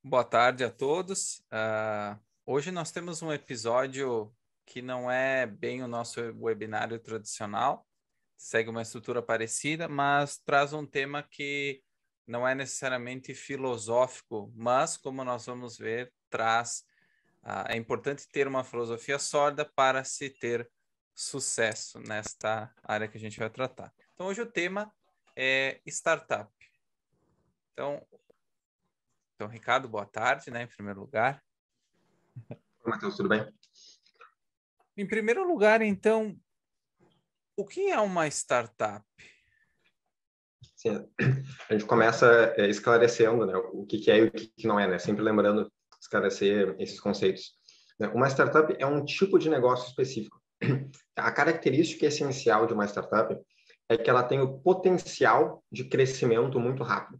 Boa tarde a todos. Hoje nós temos um episódio que não é bem o nosso webinário tradicional, segue uma estrutura parecida, mas traz um tema que não é necessariamente filosófico, mas, como nós vamos ver, é importante ter uma filosofia sólida para se ter sucesso nesta área que a gente vai tratar. Então, hoje o tema é startup. Então, Ricardo, boa tarde, né, em primeiro lugar. Oi, Matheus, tudo bem? Em primeiro lugar, então, o que é uma startup? Sim, a gente começa esclarecendo, né, o que é e o que não é, né? Sempre lembrando esclarecer esses conceitos. Uma startup é um tipo de negócio específico. A característica essencial de uma startup é que ela tem o potencial de crescimento muito rápido.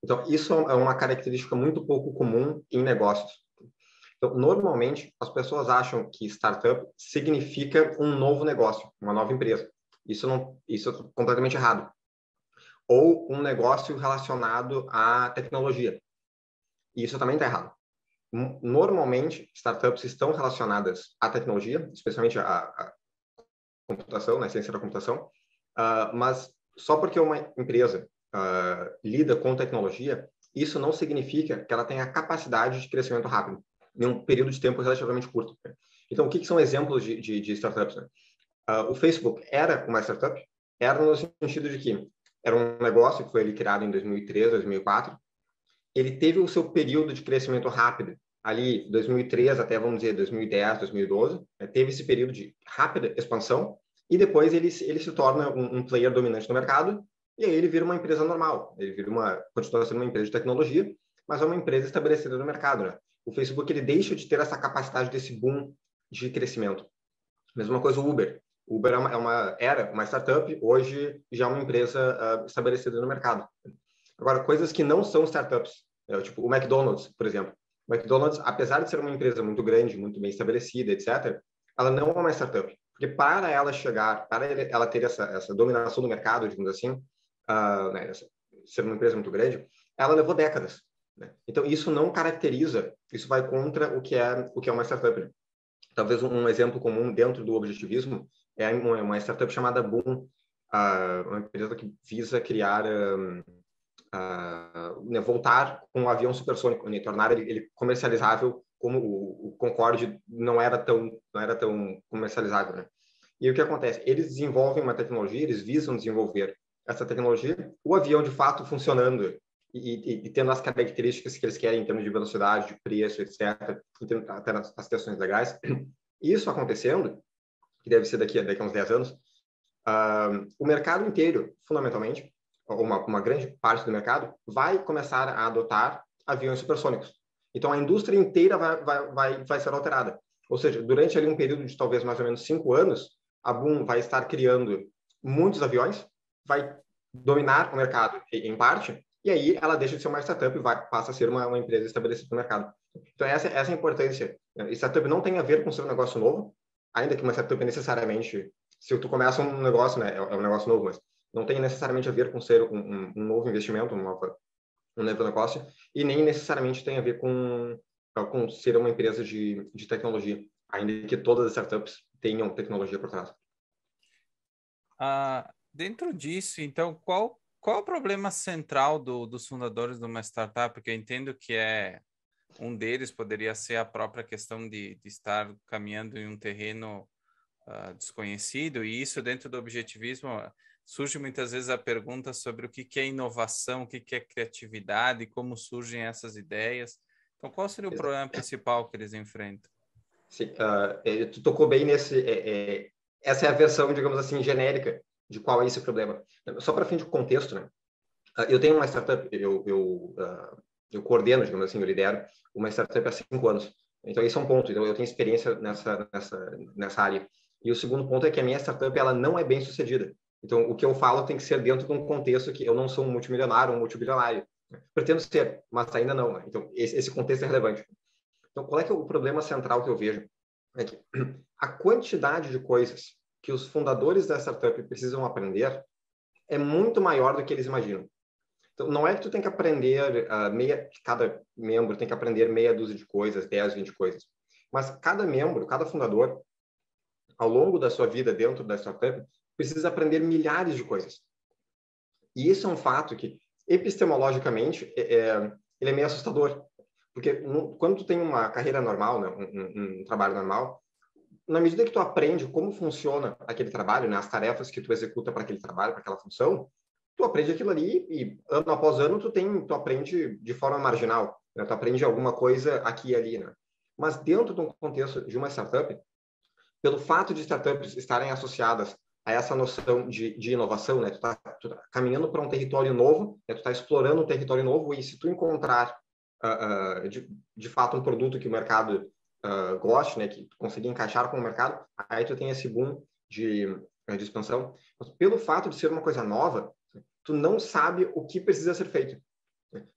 Então, isso é uma característica muito pouco comum em negócios. Então, normalmente, as pessoas acham que startup significa um novo negócio, uma nova empresa. Isso é completamente errado. Ou um negócio relacionado à tecnologia. E isso também está errado. Normalmente, startups estão relacionadas à tecnologia, especialmente à computação, na ciência da computação, mas só porque uma empresa lida com tecnologia, isso não significa que ela tenha a capacidade de crescimento rápido, em um período de tempo relativamente curto. Então, o que são exemplos de startups? Né? O Facebook era uma startup, era no sentido de que era um negócio que foi criado em 2003, 2004. Ele teve o seu período de crescimento rápido, ali 2003 até, vamos dizer, 2010, 2012. Teve esse período de rápida expansão e depois ele se torna um player dominante no mercado e aí ele vira uma empresa normal. Ele continua sendo uma empresa de tecnologia, mas é uma empresa estabelecida no mercado. Né? O Facebook ele deixa de ter essa capacidade desse boom de crescimento. Mesma coisa o Uber. O Uber era uma startup, hoje já é uma empresa estabelecida no mercado. Agora, coisas que não são startups, tipo o McDonald's, por exemplo. O McDonald's, apesar de ser uma empresa muito grande, muito bem estabelecida, etc., ela não é uma startup. Porque para ela ter essa dominação do mercado, digamos assim, né, ser uma empresa muito grande, ela levou décadas. Né? Então, isso não caracteriza, isso vai contra o que é uma startup. Talvez um exemplo comum dentro do objetivismo é uma startup chamada Boom, uma empresa que visa criar, voltar com um avião supersônico, né, tornar ele comercializável como o Concorde não era tão comercializável. Né? E o que acontece? Eles desenvolvem uma tecnologia, eles visam desenvolver essa tecnologia, o avião de fato funcionando e tendo as características que eles querem em termos de velocidade, de preço, etc., até as questões legais. Isso acontecendo, que deve ser daqui a uns 10 anos, o mercado inteiro, fundamentalmente, uma grande parte do mercado, vai começar a adotar aviões supersônicos. Então, a indústria inteira vai ser alterada. Ou seja, durante ali um período de talvez mais ou menos 5 anos, a Boom vai estar criando muitos aviões, vai dominar o mercado em parte, e aí ela deixa de ser uma startup e passa a ser uma empresa estabelecida no mercado. Então, essa é a importância. Startup não tem a ver com ser um negócio novo, ainda que uma startup necessariamente, se tu começa um negócio, né, é um negócio novo, mas não tem necessariamente a ver com ser um novo investimento, um novo negócio, e nem necessariamente tem a ver com ser uma empresa de tecnologia, ainda que todas as startups tenham tecnologia por trás. Dentro disso, então, qual é o problema central dos fundadores de uma startup? Porque eu entendo que um deles poderia ser a própria questão de estar caminhando em um terreno desconhecido, e isso dentro do objetivismo surge muitas vezes a pergunta sobre o que é inovação, o que é criatividade, como surgem essas ideias. Então, qual seria o problema principal que eles enfrentam? Sim, tu tocou bem nesse... essa é a versão, digamos assim, genérica de qual é esse problema. Só para fim de contexto, né? Eu tenho uma startup, eu coordeno, digamos assim, eu lidero uma startup há 5 anos. Então, esse é um ponto. Então, eu tenho experiência nessa área. E o segundo ponto é que a minha startup ela não é bem sucedida. Então, o que eu falo tem que ser dentro de um contexto que eu não sou um multimilionário, um multibilionário. Pretendo ser, mas ainda não. Né? Então, esse contexto é relevante. Então, qual é que é o problema central que eu vejo? É que a quantidade de coisas que os fundadores da startup precisam aprender é muito maior do que eles imaginam. Então, não é que tu tem que aprender, cada membro tem que aprender meia dúzia de coisas, 10, 20 coisas. Mas cada membro, cada fundador, ao longo da sua vida dentro da startup, precisa aprender milhares de coisas. E isso é um fato que, epistemologicamente, ele é meio assustador. Porque quando tu tem uma carreira normal, né, um trabalho normal, na medida que tu aprende como funciona aquele trabalho, né, as tarefas que tu executa para aquele trabalho, para aquela função, tu aprende aquilo ali e ano após ano tu aprende de forma marginal, né? Tu aprende alguma coisa aqui e ali, né? Mas dentro de um contexto de uma startup, pelo fato de startups estarem associadas a essa noção de inovação, né? Tu tá caminhando para um território novo, né? Tu tá explorando um território novo e se tu encontrar de fato um produto que o mercado goste, né? Que tu conseguir encaixar com o mercado, aí tu tem esse boom de expansão. Mas pelo fato de ser uma coisa nova, tu não sabe o que precisa ser feito.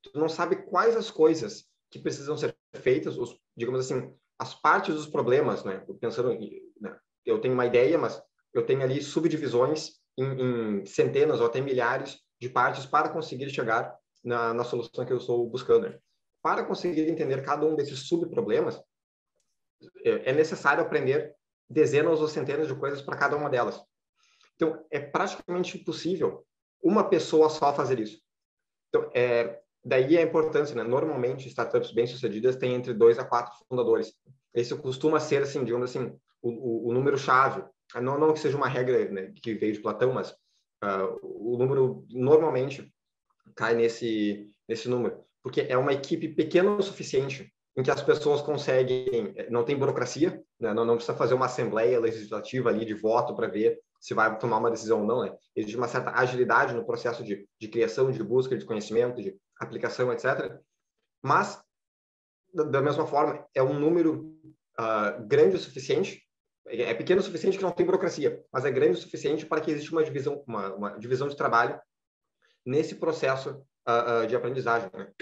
Tu não sabe quais as coisas que precisam ser feitas, digamos assim, as partes dos problemas, né? Pensando, né? Eu tenho uma ideia, mas eu tenho ali subdivisões em centenas ou até milhares de partes para conseguir chegar na solução que eu estou buscando. Né? Para conseguir entender cada um desses subproblemas, é necessário aprender dezenas ou centenas de coisas para cada uma delas. Então, é praticamente impossível uma pessoa só fazer isso. Então, daí a importância, né? Normalmente, startups bem-sucedidas têm entre 2 a 4 fundadores. Esse costuma ser, assim, digamos assim, o número-chave. Não que seja uma regra, né, que veio de Platão, mas o número normalmente cai nesse número. Porque é uma equipe pequena o suficiente em que as pessoas conseguem, não tem burocracia, né? Não precisa fazer uma assembleia legislativa ali de voto para ver se vai tomar uma decisão ou não, né? Existe uma certa agilidade no processo de criação, de busca de conhecimento, de aplicação, etc. Mas, da mesma forma, é um número grande o suficiente, é pequeno o suficiente que não tem burocracia, mas é grande o suficiente para que exista uma divisão de trabalho nesse processo de aprendizagem. Né?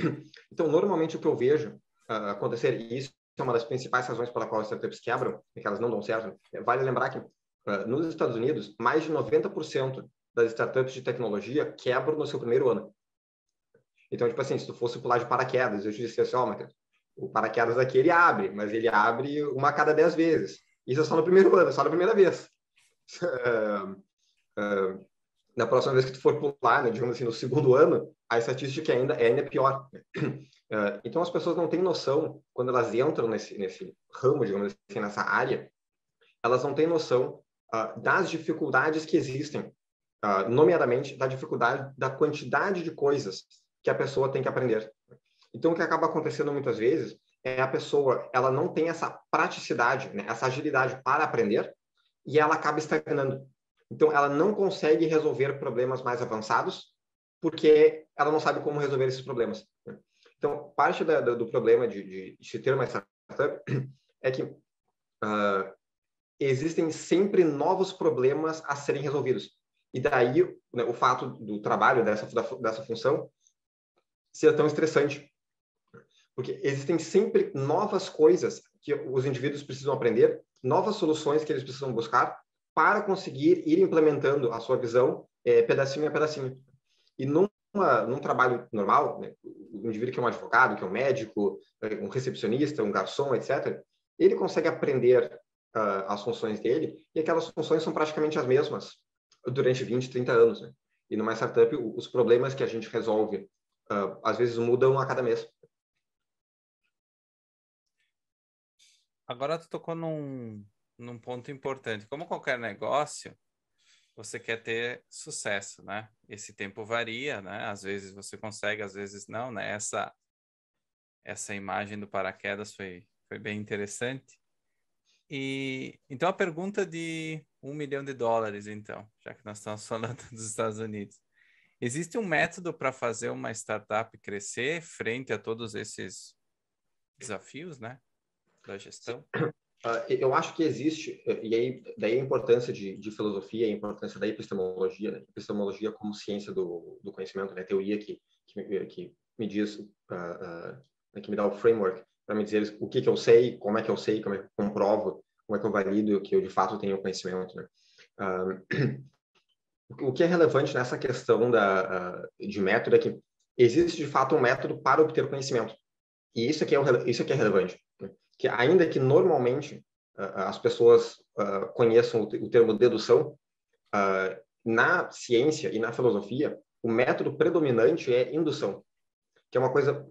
Então, normalmente, o que eu vejo acontecer, e isso é uma das principais razões pela qual as startups quebram, é que elas não dão certo, vale lembrar que nos Estados Unidos, mais de 90% das startups de tecnologia quebram no seu primeiro ano. Então, tipo assim, se tu fosse pular de paraquedas, eu te disse assim, Matheus, o paraquedas aqui ele abre, mas ele abre uma a cada 10 vezes. Isso é só no primeiro ano, só na primeira vez. Na próxima vez que tu for pular, né, digamos assim, no segundo ano, a estatística é ainda pior. Então, as pessoas não têm noção, quando elas entram nesse ramo, digamos assim, nessa área, elas não têm noção das dificuldades que existem, nomeadamente da dificuldade da quantidade de coisas que a pessoa tem que aprender. Então, o que acaba acontecendo muitas vezes é a pessoa, ela não tem essa praticidade, né, essa agilidade para aprender, e ela acaba estagnando. Então, ela não consegue resolver problemas mais avançados porque ela não sabe como resolver esses problemas. Então, parte do problema de se ter uma startup é que existem sempre novos problemas a serem resolvidos. E daí, né, o fato do trabalho, dessa função, ser tão estressante. Porque existem sempre novas coisas que os indivíduos precisam aprender, novas soluções que eles precisam buscar para conseguir ir implementando a sua visão pedacinho a pedacinho. E num trabalho normal, né, o indivíduo que é um advogado, que é um médico, um recepcionista, um garçom, etc., ele consegue aprender as funções dele e aquelas funções são praticamente as mesmas durante 20, 30 anos. Né? E numa startup, os problemas que a gente resolve às vezes mudam a cada mês. Agora tu tocou num ponto importante. Como qualquer negócio, você quer ter sucesso, né? Esse tempo varia, né? Às vezes você consegue, às vezes não, né? Essa imagem do paraquedas foi bem interessante. E então a pergunta de $1 milhão, então, já que nós estamos falando dos Estados Unidos. Existe um método para fazer uma startup crescer frente a todos esses desafios, né? Da gestão? Eu acho que existe, e aí daí a importância de filosofia, a importância da epistemologia, né? Epistemologia como ciência do conhecimento, né? Teoria que me diz, que me dá o framework para me dizer o que eu sei, como é que eu comprovo, como é que eu valido que eu de fato tenho conhecimento, né? O que é relevante nessa questão de método é que existe de fato um método para obter conhecimento. E isso aqui é relevante, né? Que ainda que normalmente as pessoas conheçam o termo dedução, na ciência e na filosofia, o método predominante é indução, que é uma coisa,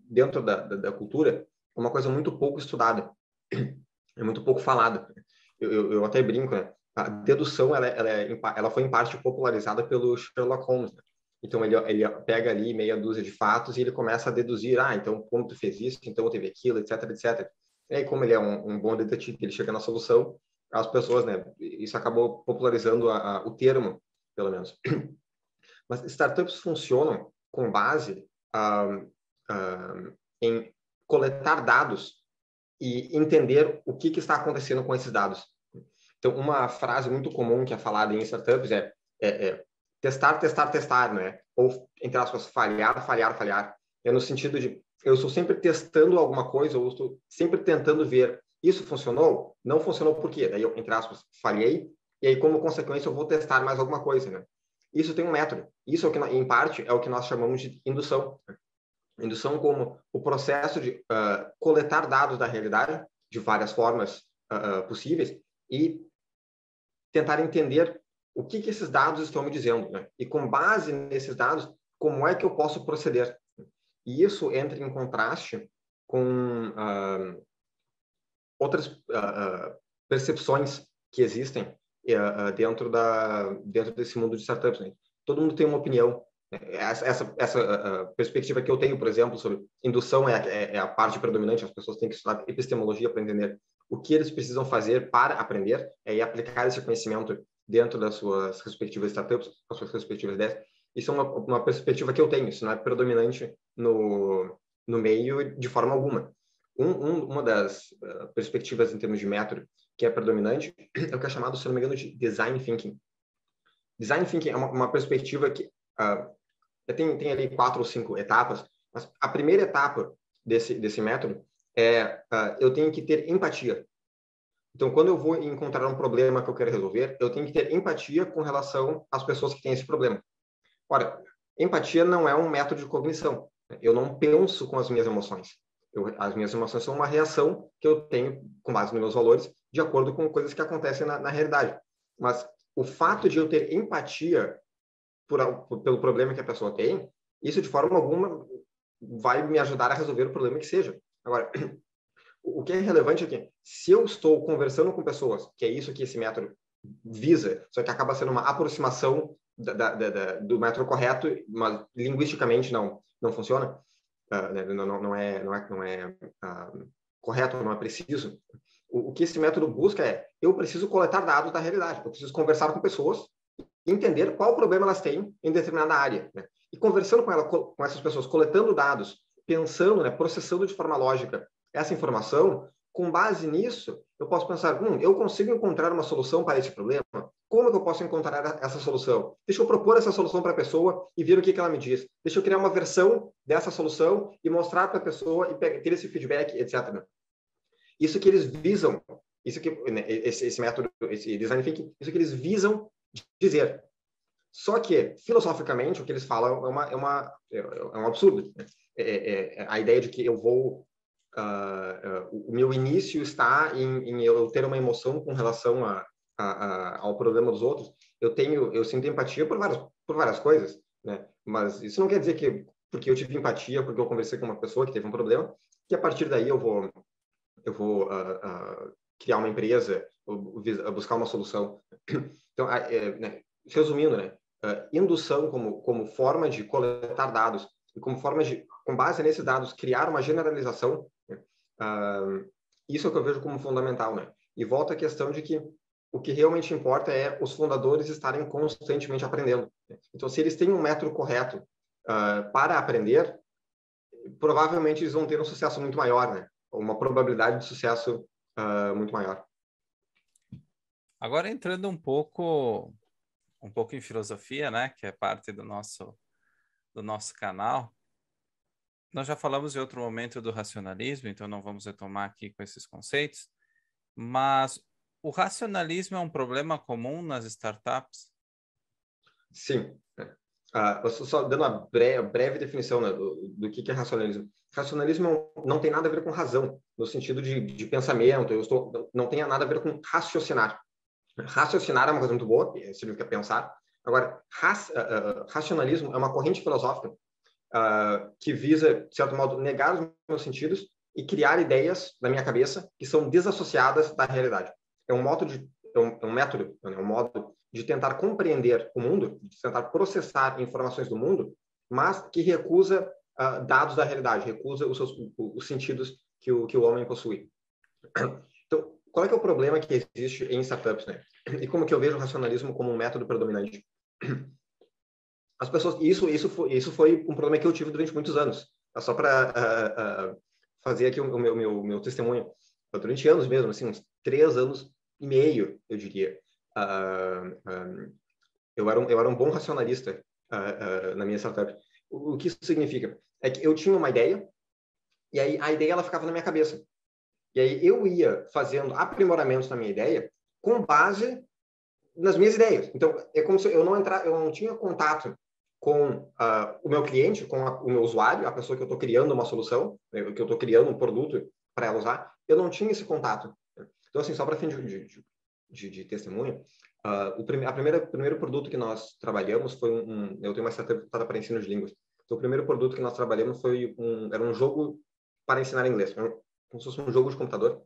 dentro da cultura, é uma coisa muito pouco estudada, é muito pouco falada. Eu até brinco, né? A dedução ela foi em parte popularizada pelo Sherlock Holmes, né? Então ele pega ali meia dúzia de fatos e ele começa a deduzir, então como tu fez isso, então teve aquilo, etc, etc. E aí, como ele é um bom detetive, ele chega na solução, as pessoas, né? Isso acabou popularizando o termo, pelo menos. Mas startups funcionam com base em coletar dados e entender o que está acontecendo com esses dados. Então, uma frase muito comum que é falada em startups é testar, testar, testar, né? Ou, entre aspas, falhar, falhar, falhar. É no sentido de eu estou sempre testando alguma coisa, ou estou sempre tentando ver isso funcionou? Não funcionou por quê? Daí eu, entre aspas, falhei, e aí, como consequência, eu vou testar mais alguma coisa, né? Isso tem um método. Isso, é o que, em parte, é o que nós chamamos de indução. Indução como o processo de coletar dados da realidade de várias formas possíveis e tentar entender o que esses dados estão me dizendo, né? E com base nesses dados, como é que eu posso proceder? E isso entra em contraste com outras percepções que existem dentro desse mundo de startups, né? Todo mundo tem uma opinião. Essa perspectiva que eu tenho, por exemplo, sobre indução é a parte predominante. As pessoas têm que estudar epistemologia para entender o que eles precisam fazer para aprender e aplicar esse conhecimento dentro das suas respectivas startups, das suas respectivas ideias. Isso é uma perspectiva que eu tenho. Isso não é predominante no meio de forma alguma. Uma das perspectivas em termos de método que é predominante é o que é chamado, se não me engano, de design thinking. Design thinking é uma perspectiva que tem ali 4 ou 5 etapas, mas a primeira etapa desse método é eu tenho que ter empatia. Então, quando eu vou encontrar um problema que eu quero resolver, eu tenho que ter empatia com relação às pessoas que têm esse problema. Ora, empatia não é um método de cognição. Eu não penso com as minhas emoções. As minhas emoções são uma reação que eu tenho com base nos meus valores, de acordo com coisas que acontecem na realidade. Mas o fato de eu ter empatia pelo problema que a pessoa tem, isso de forma alguma vai me ajudar a resolver o problema que seja. Agora, o que é relevante é que, se eu estou conversando com pessoas, que é isso que esse método visa, só que acaba sendo uma aproximação do método correto, mas linguisticamente não funciona, não é correto, não é preciso. O que esse método busca eu preciso coletar dados da realidade, eu preciso conversar com pessoas e entender qual problema elas têm em determinada área, né? E conversando com essas pessoas, coletando dados, pensando, né, processando de forma lógica essa informação, com base nisso, eu posso pensar, eu consigo encontrar uma solução para esse problema? Como que eu posso encontrar essa solução? Deixa eu propor essa solução para a pessoa e ver o que ela me diz. Deixa eu criar uma versão dessa solução e mostrar para a pessoa e ter esse feedback, etc. Isso que eles visam, isso que, né, esse método, esse design thinking, isso que eles visam dizer. Só que, filosoficamente, o que eles falam é um absurdo. A ideia de que eu vou... o meu início está em eu ter uma emoção com relação ao problema dos outros. Eu sinto empatia por várias coisas, né? Mas isso não quer dizer que, porque eu tive empatia, porque eu conversei com uma pessoa que teve um problema, que a partir daí eu vou criar uma empresa, buscar uma solução. Então, né, resumindo, né, indução como forma de coletar dados e como forma de, com base nesses dados, criar uma generalização, né, isso é o que eu vejo como fundamental, né? E volta à questão de que o que realmente importa é os fundadores estarem constantemente aprendendo, né? Então, se eles têm um método correto para aprender, provavelmente eles vão ter um sucesso muito maior, né? Uma probabilidade de sucesso muito maior. Agora entrando um pouco em filosofia, né, que é parte do nosso canal. Nós já falamos em outro momento do racionalismo, então não vamos retomar aqui com esses conceitos, mas o racionalismo é um problema comum nas startups? Sim. Só dando uma breve definição, né, do que é racionalismo. Racionalismo não tem nada a ver com razão, no sentido de pensamento. Não tem nada a ver com raciocinar. Raciocinar é uma coisa muito boa, significa pensar. Agora, racionalismo é uma corrente filosófica que visa, de certo modo, negar os meus sentidos e criar ideias na minha cabeça que são desassociadas da realidade. É um modo, né, um modo de tentar compreender o mundo, de tentar processar informações do mundo, mas que recusa dados da realidade, recusa os sentidos que o homem possui. Então, qual é que é o problema que existe em startups, né? E como que eu vejo o racionalismo como um método predominante? As pessoas, isso foi um problema que eu tive durante muitos anos. Só para fazer aqui o meu testemunho. Durante anos mesmo, assim, uns 3 anos e meio, eu diria. Eu era um bom racionalista na minha startup. O que isso significa? É que eu tinha uma ideia, e aí a ideia ela ficava na minha cabeça. E aí eu ia fazendo aprimoramentos na minha ideia com base nas minhas ideias. Então, é como se eu não tinha contato com o meu cliente, com o meu usuário, a pessoa que eu estou criando uma solução, que eu estou criando um produto para ela usar, eu não tinha esse contato. Então, assim, só para fim de testemunho, o primeiro produto que nós trabalhamos foi eu tenho uma startup para ensino de línguas. Então, o primeiro produto que nós trabalhamos era um jogo para ensinar inglês, como se fosse um jogo de computador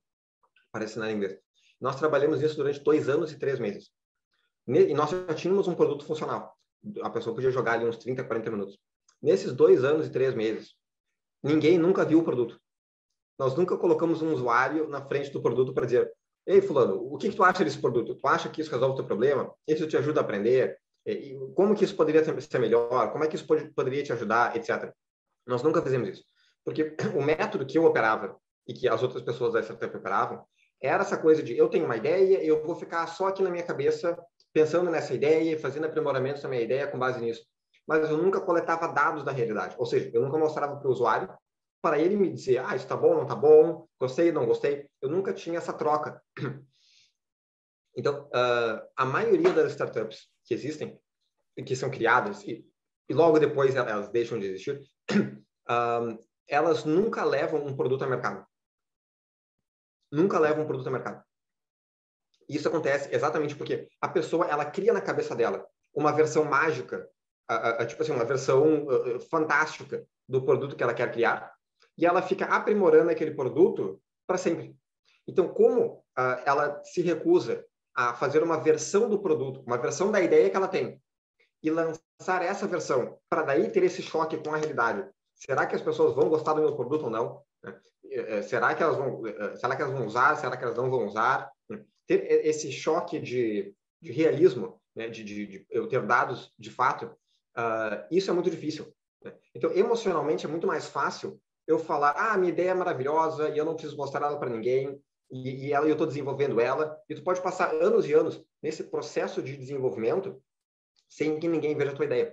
para ensinar inglês. Nós trabalhamos nisso durante 2 anos e 3 meses. E nós já tínhamos um produto funcional. A pessoa podia jogar ali uns 30, 40 minutos. Nesses 2 anos e 3 meses, ninguém nunca viu o produto. Nós nunca colocamos um usuário na frente do produto para dizer: ei, fulano, o que tu acha desse produto? Tu acha que isso resolve o teu problema? Isso te ajuda a aprender? E como que isso poderia ser melhor? Como é que isso poderia te ajudar? Etc. Nós nunca fizemos isso. Porque o método que eu operava e que as outras pessoas da startup operavam era essa coisa de eu tenho uma ideia e eu vou ficar só aqui na minha cabeça pensando nessa ideia, fazendo aprimoramentos na minha ideia com base nisso. Mas eu nunca coletava dados da realidade. Ou seja, eu nunca mostrava para o usuário para ele me dizer, isso está bom, não está bom, gostei, não gostei. Eu nunca tinha essa troca. Então, a maioria das startups que existem, que são criadas, e logo depois elas deixam de existir, elas nunca levam um produto ao mercado. Nunca levam um produto ao mercado. Isso acontece exatamente porque a pessoa, ela cria na cabeça dela uma versão mágica, tipo assim, uma versão fantástica do produto que ela quer criar, e ela fica aprimorando aquele produto para sempre. Então, como ela se recusa a fazer uma versão do produto, uma versão da ideia que ela tem, e lançar essa versão, para daí ter esse choque com a realidade. Será que as pessoas vão gostar do meu produto ou não? Será que elas vão usar? Será que elas não vão usar? Ter esse choque de realismo, né? de eu ter dados de fato, isso é muito difícil. Né? Então, emocionalmente, é muito mais fácil eu falar, minha ideia é maravilhosa e eu não preciso mostrar ela para ninguém, e eu estou desenvolvendo ela, e tu pode passar anos e anos nesse processo de desenvolvimento sem que ninguém veja a tua ideia.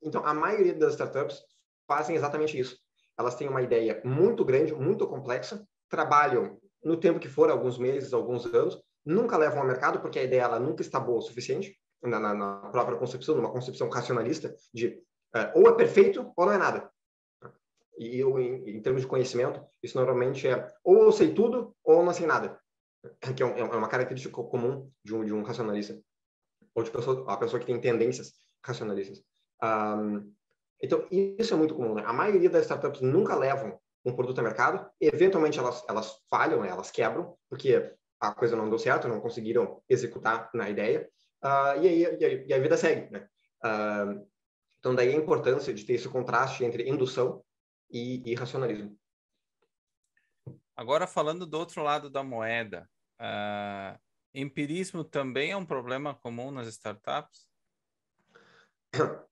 Então, a maioria das startups fazem exatamente isso. Elas têm uma ideia muito grande, muito complexa, trabalham no tempo que for, alguns meses, alguns anos, nunca levam ao mercado porque a ideia ela nunca está boa o suficiente na própria concepção, numa concepção racionalista de ou é perfeito ou não é nada. E eu, em termos de conhecimento, isso normalmente é ou eu sei tudo ou eu não sei nada, que é uma característica comum de um racionalista, ou de a pessoa que tem tendências racionalistas. Então, isso é muito comum. Né? A maioria das startups nunca levam um produto ao mercado, eventualmente elas falham, né? Elas quebram, porque a coisa não deu certo, não conseguiram executar na ideia, e a vida segue. Né? Então, daí a importância de ter esse contraste entre indução e racionalismo. Agora, falando do outro lado da moeda, empirismo também é um problema comum nas startups?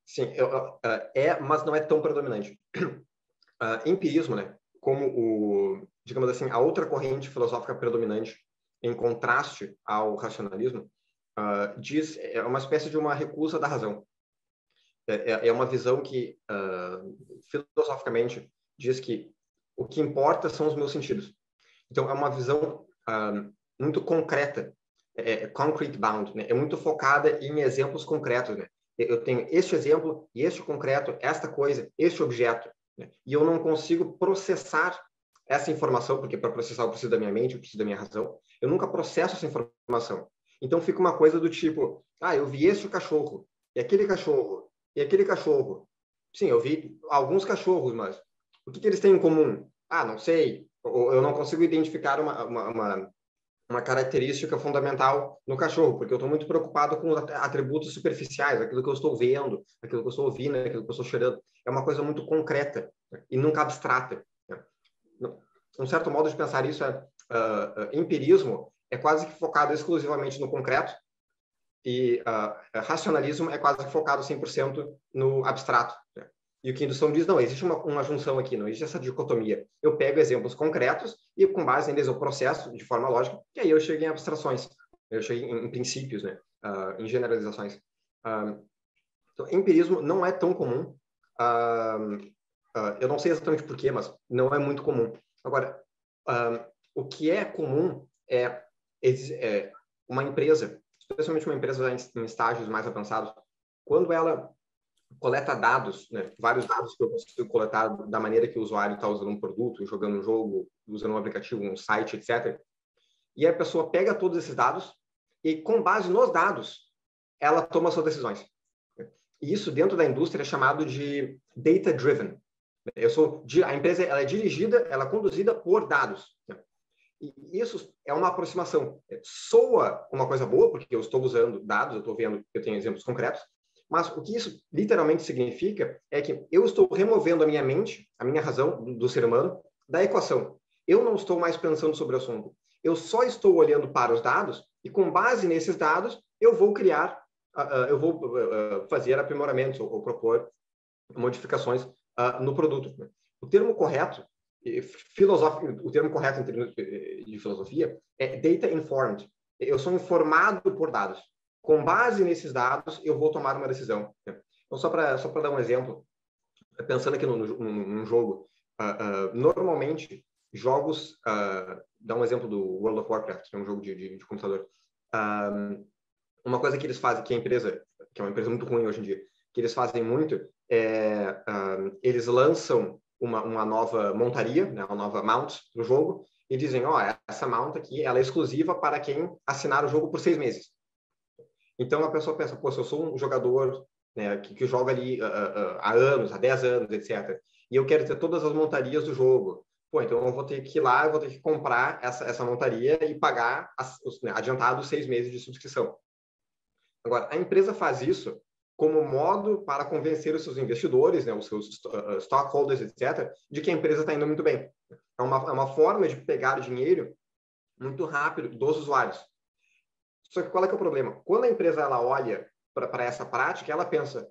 Sim, mas não é tão predominante. Empirismo, né, como digamos assim, a outra corrente filosófica predominante em contraste ao racionalismo, é uma espécie de uma recusa da razão. É uma visão que, filosoficamente, diz que o que importa são os meus sentidos. Então, é uma visão muito concreta, concrete bound, né? É muito focada em exemplos concretos, né? eu tenho este exemplo, e este concreto, esta coisa, este objeto, né? E eu não consigo processar essa informação, porque para processar eu preciso da minha mente, eu preciso da minha razão. Eu nunca processo essa informação. Então fica uma coisa do tipo, eu vi este cachorro, e aquele cachorro, e aquele cachorro. Sim, eu vi alguns cachorros, mas o que eles têm em comum? Não sei. Ou eu não consigo identificar uma característica fundamental no cachorro, porque eu estou muito preocupado com atributos superficiais, aquilo que eu estou vendo, aquilo que eu estou ouvindo, aquilo que eu estou cheirando. É uma coisa muito concreta, né? E nunca abstrata, né? Um certo modo de pensar isso empirismo é quase que focado exclusivamente no concreto, e racionalismo é quase que focado 100% no abstrato, né? E o que indução diz, não, existe uma junção aqui, não existe essa dicotomia. Eu pego exemplos concretos e, com base neles, eu processo de forma lógica, e aí eu chego em abstrações, eu chego em princípios, né? Em generalizações. Então, empirismo não é tão comum. Eu não sei exatamente por quê, mas não é muito comum. Agora, o que é comum é uma empresa, especialmente uma empresa em estágios mais avançados, quando ela coleta dados, né, vários dados que eu consigo coletar da maneira que o usuário está usando um produto, jogando um jogo, usando um aplicativo, um site, etc. E a pessoa pega todos esses dados e, com base nos dados, ela toma suas decisões. E isso, dentro da indústria, é chamado de data-driven. A empresa ela é dirigida, ela é conduzida por dados. E isso é uma aproximação. Soa uma coisa boa, porque eu estou usando dados, eu estou vendo, eu tenho exemplos concretos, mas o que isso literalmente significa é que eu estou removendo a minha mente, a minha razão do ser humano, da equação. Eu não estou mais pensando sobre o assunto. Eu só estou olhando para os dados e, com base nesses dados, eu vou criar, eu vou fazer aprimoramentos ou propor modificações no produto. O termo correto, o termo correto em termos de filosofia é data informed. Eu sou informado por dados. Com base nesses dados, eu vou tomar uma decisão. Então, só para dar um exemplo, pensando aqui num jogo, normalmente, jogos, dá um exemplo do World of Warcraft, que é um jogo de computador. Uma coisa que eles fazem, que é uma empresa muito ruim hoje em dia, que eles fazem muito, eles lançam uma nova montaria, né, uma nova mount no jogo, e dizem, essa mount aqui, ela é exclusiva para quem assinar o jogo por 6 meses. Então a pessoa pensa, se eu sou um jogador, né, que joga ali há anos, há 10 anos, etc., e eu quero ter todas as montarias do jogo, então eu vou ter que ir lá, eu vou ter que comprar essa montaria e pagar adiantado 6 meses de subscrição. Agora, a empresa faz isso como modo para convencer os seus investidores, né, os seus stockholders, etc., de que a empresa está indo muito bem. É uma forma de pegar dinheiro muito rápido dos usuários. Só que qual é que é o problema? Quando a empresa ela olha para essa prática, ela pensa,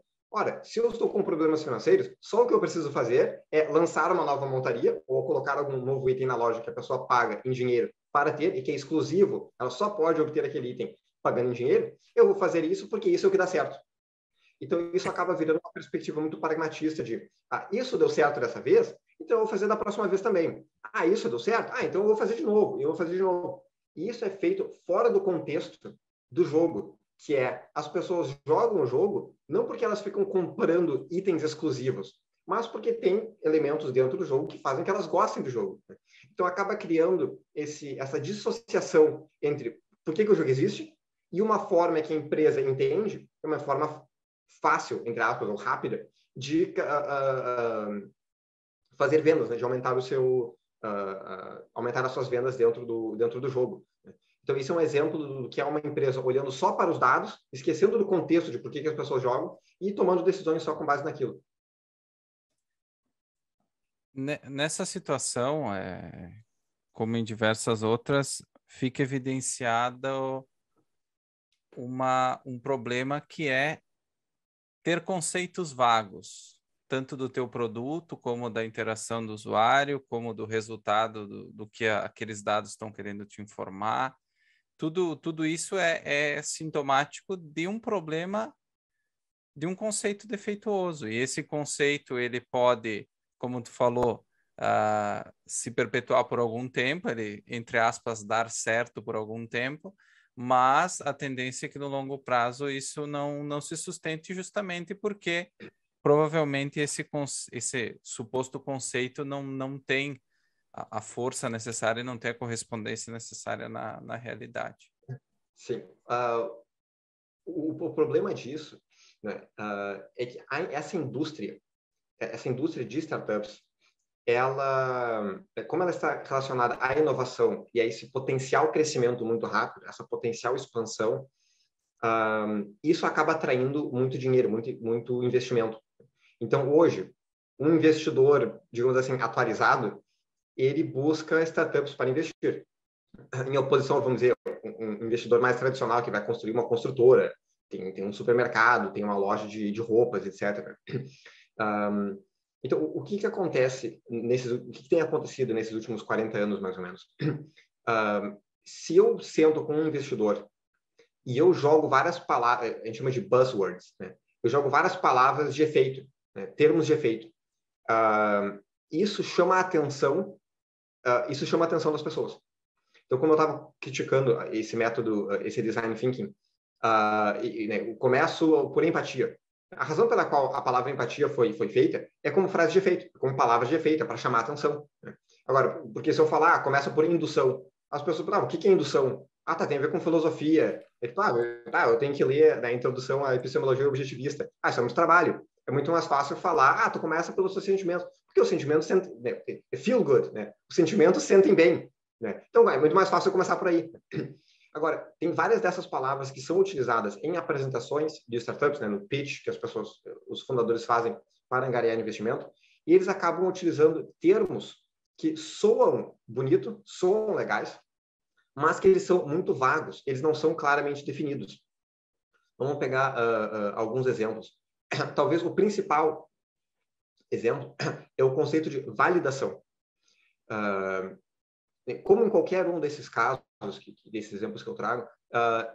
se eu estou com problemas financeiros, só o que eu preciso fazer é lançar uma nova montaria ou colocar algum novo item na loja que a pessoa paga em dinheiro para ter e que é exclusivo, ela só pode obter aquele item pagando em dinheiro, eu vou fazer isso porque isso é o que dá certo. Então, isso acaba virando uma perspectiva muito pragmatista de, isso deu certo dessa vez, então eu vou fazer da próxima vez também. Isso deu certo? Então eu vou fazer de novo, E isso é feito fora do contexto do jogo, que as pessoas jogam o jogo não porque elas ficam comprando itens exclusivos, mas porque tem elementos dentro do jogo que fazem que elas gostem do jogo. Então, acaba criando essa dissociação entre por que o jogo existe e uma forma que a empresa entende, é uma forma fácil, entre aspas, ou rápida, de fazer vendas, né? De aumentar aumentar as suas vendas dentro do jogo. Então, isso é um exemplo do que é uma empresa olhando só para os dados, esquecendo do contexto de por que as pessoas jogam e tomando decisões só com base naquilo. Nessa situação, como em diversas outras, fica evidenciado um problema que é ter conceitos vagos, tanto do teu produto, como da interação do usuário, como do resultado do que aqueles dados estão querendo te informar. Tudo isso é sintomático de um problema, de um conceito defeituoso. E esse conceito, ele pode, como tu falou, se perpetuar por algum tempo, ele, entre aspas, dar certo por algum tempo, mas a tendência é que no longo prazo isso não se sustente justamente porque provavelmente esse suposto conceito não tem a força necessária e não tem a correspondência necessária na realidade. Sim. O problema disso, né, é que essa indústria de startups, como ela está relacionada à inovação e a esse potencial crescimento muito rápido, essa potencial expansão, isso acaba atraindo muito dinheiro, muito investimento. Então, hoje, um investidor, digamos assim, atualizado, ele busca startups para investir. Em oposição, vamos dizer, um investidor mais tradicional que vai construir uma construtora, tem um supermercado, tem uma loja de roupas, etc. Então, o que acontece o que tem acontecido nesses últimos 40 anos, mais ou menos? Se eu sento com um investidor e eu jogo várias palavras, a gente chama de buzzwords, né? Eu jogo várias palavras de efeito, né? Termos de efeito. Isso chama a atenção das pessoas. Então, como eu estava criticando esse método, esse design thinking, né, eu começo por empatia. A razão pela qual a palavra empatia foi feita é como frase de efeito, como palavra de efeito, é para chamar a atenção, né? Agora, porque se eu falar, começa por indução, as pessoas falam, o que é indução? Tem a ver com filosofia. Eu tenho que ler a introdução à epistemologia objetivista. Isso é muito trabalho. É muito mais fácil falar, tu começa pelos seus sentimentos, porque os sentimentos feel good, né? Os sentimentos sentem bem, né? Então, é muito mais fácil começar por aí. Agora, tem várias dessas palavras que são utilizadas em apresentações de startups, né, no pitch que os fundadores fazem para angariar investimento, e eles acabam utilizando termos que soam bonito, soam legais, mas que eles são muito vagos, eles não são claramente definidos. Vamos pegar alguns exemplos. Talvez o principal exemplo é o conceito de validação. Como em qualquer um desses casos, desses exemplos que eu trago,